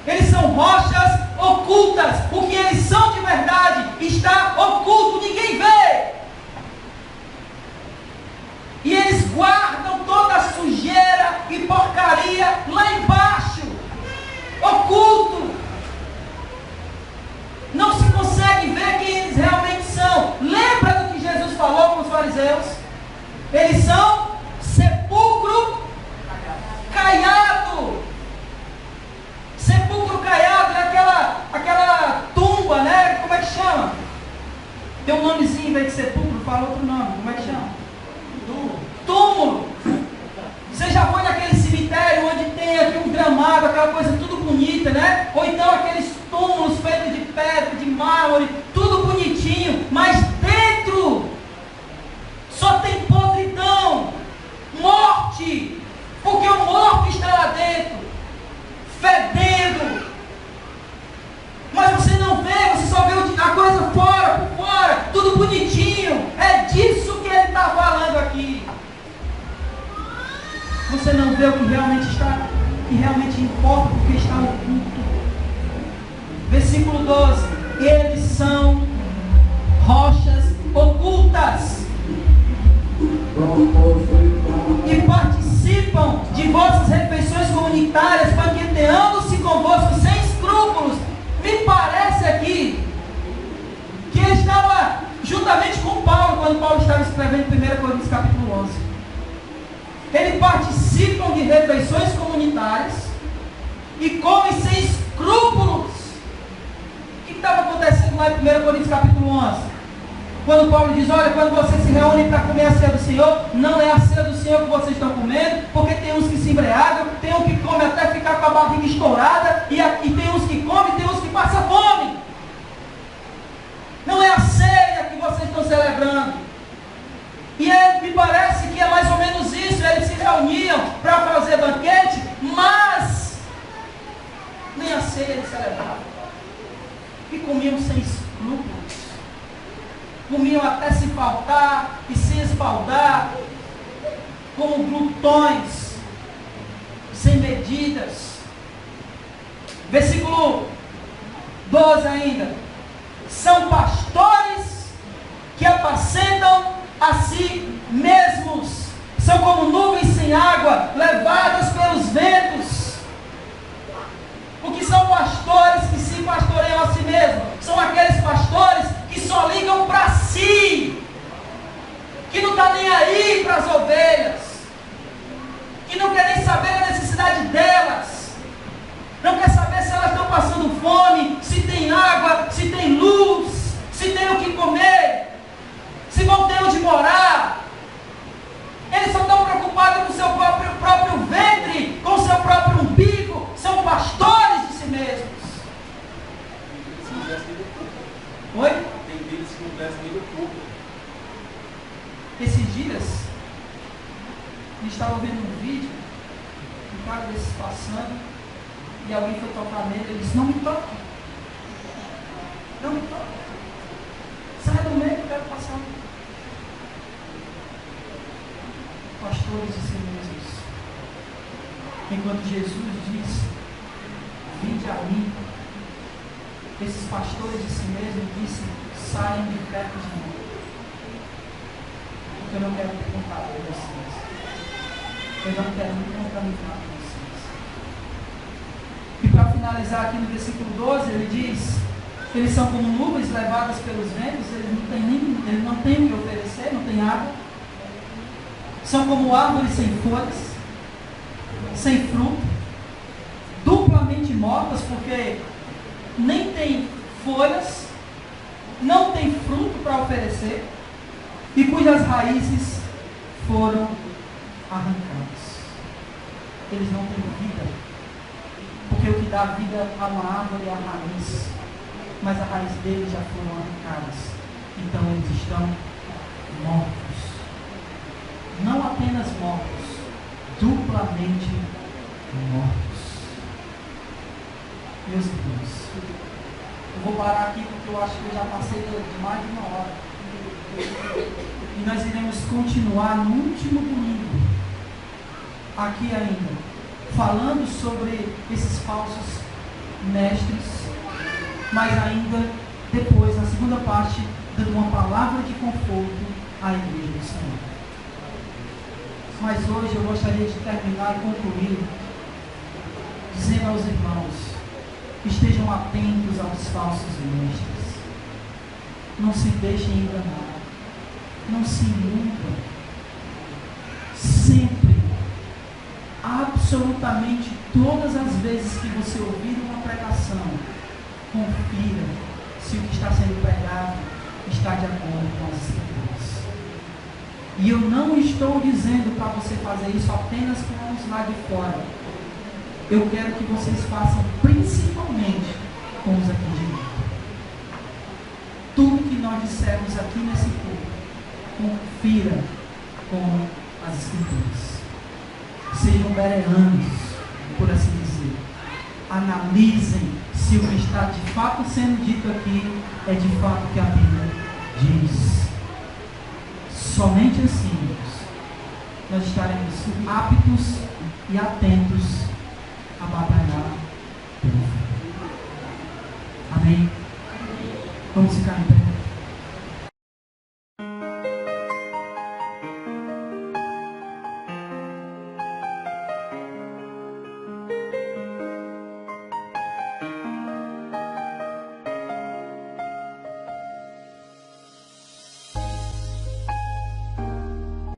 Eles são rochas ocultas. O que eles são de verdade está oculto, ninguém vê. E eles guardam toda a sujeira e porcaria lá embaixo, oculto. Não se consegue ver quem eles realmente são. Lembra do que Jesus falou para os fariseus? Eles são sepulcro caiado. Sepulcro caiado é aquela tumba, né? Como é que chama? Tem um nomezinho em vez de sepulcro, fala outro nome. Como é que chama? Túmulo. Você já foi naquele cemitério onde tem aqui um gramado, aquela coisa tudo bonita, né? Ou então aqueles túmulos feitos de pedra, de mármore, tudo bonitinho, mas dentro só tem podridão, morte, porque o morto está lá dentro, fedendo. Mas você não vê, você só vê a coisa fora, por fora, tudo bonitinho. É disso que ele está falando aqui. Você não vê o que realmente está, que realmente importa, porque está oculto. Versículo 12. Eles são rochas ocultas e participam de vossas refeições comunitárias, banqueteando-se convosco sem escrúpulos. Me parece aqui que ele estava juntamente com Paulo, quando Paulo estava escrevendo 1 Coríntios capítulo 11. Eles participam de refeições comunitárias e comem sem escrúpulos. O que estava acontecendo lá em 1 Coríntios capítulo 11? Quando Paulo diz, olha, quando vocês se reúnem para comer a ceia do Senhor, não é a ceia do Senhor que vocês estão comendo, porque tem uns que se embriagam, tem uns que comem até ficar com a barriga estourada, e tem uns que comem, tem uns que passam fome. Não é a ceia que vocês estão celebrando. E me parece que é mais ou menos isso, eles se reuniam para fazer banquete, mas nem a ceia eles celebravam. E comiam sem escrúpulos. Comiam até se faltar e se esbaldar, como glutões, sem medidas. Versículo 12 ainda. São pastores que apacentam a si mesmos. São como nuvens sem água, levadas pelos ventos. O que são pastores que se pastoreiam a si mesmos? São aqueles pastores que só ligam para si, que não está nem aí para as ovelhas, que não quer nem saber a necessidade delas, não quer saber se elas estão passando fome, se tem água, se tem luz, se tem o que comer, se vão ter onde morar. Eles só estão preocupados com o seu próprio ventre, com o seu próprio umbigo. São pastores de si mesmos. Oi? Tem deles que não descem nem do corpo. Esses dias, eu estava vendo um vídeo, um cara desses passando, e alguém foi tocar nele, ele disse, não me toca. Não me toca. Sai do meio, eu quero passar. Pastores de si mesmos. Enquanto Jesus diz, vinde a mim, esses pastores de si mesmos disse, saiam de perto de mim, porque eu não quero ter contato com vocês, eu não quero me contaminar com vocês. E para finalizar aqui no versículo 12, ele diz, eles são como nuvens levadas pelos ventos, eles não têm o que oferecer, não tem água, são como árvores sem folhas, sem fruto, duplamente mortas, porque nem tem folhas, não tem fruto para oferecer, e cujas raízes foram arrancadas. Eles não têm vida, porque o que dá vida a uma árvore é a raiz, mas a raiz deles já foram arrancadas, então eles estão mortos. Não apenas mortos, duplamente mortos. Meus irmãos, eu vou parar aqui porque eu acho que eu já passei de mais de uma hora. E nós iremos continuar no último domingo, aqui ainda, falando sobre esses falsos mestres, mas ainda depois, na segunda parte, dando uma palavra de conforto à igreja do Senhor. Mas hoje eu gostaria de terminar e concluir dizendo aos irmãos, estejam atentos aos falsos mestres. Não se deixem enganar. Não se iludam. Sempre, absolutamente todas as vezes que você ouvir uma pregação, confira se o que está sendo pregado está de acordo com as Escrituras. E eu não estou dizendo para você fazer isso apenas com os lá de fora. Eu quero que vocês façam principalmente com os aqui de dentro. Tudo que nós dissermos aqui nesse culto, confira com as Escrituras. Sejam bereanos, por assim dizer. Analisem se o que está de fato sendo dito aqui é de fato o que a Bíblia diz. Somente assim nós estaremos aptos e atentos a batalhar pela fé. Amém? Vamos ficar em pé.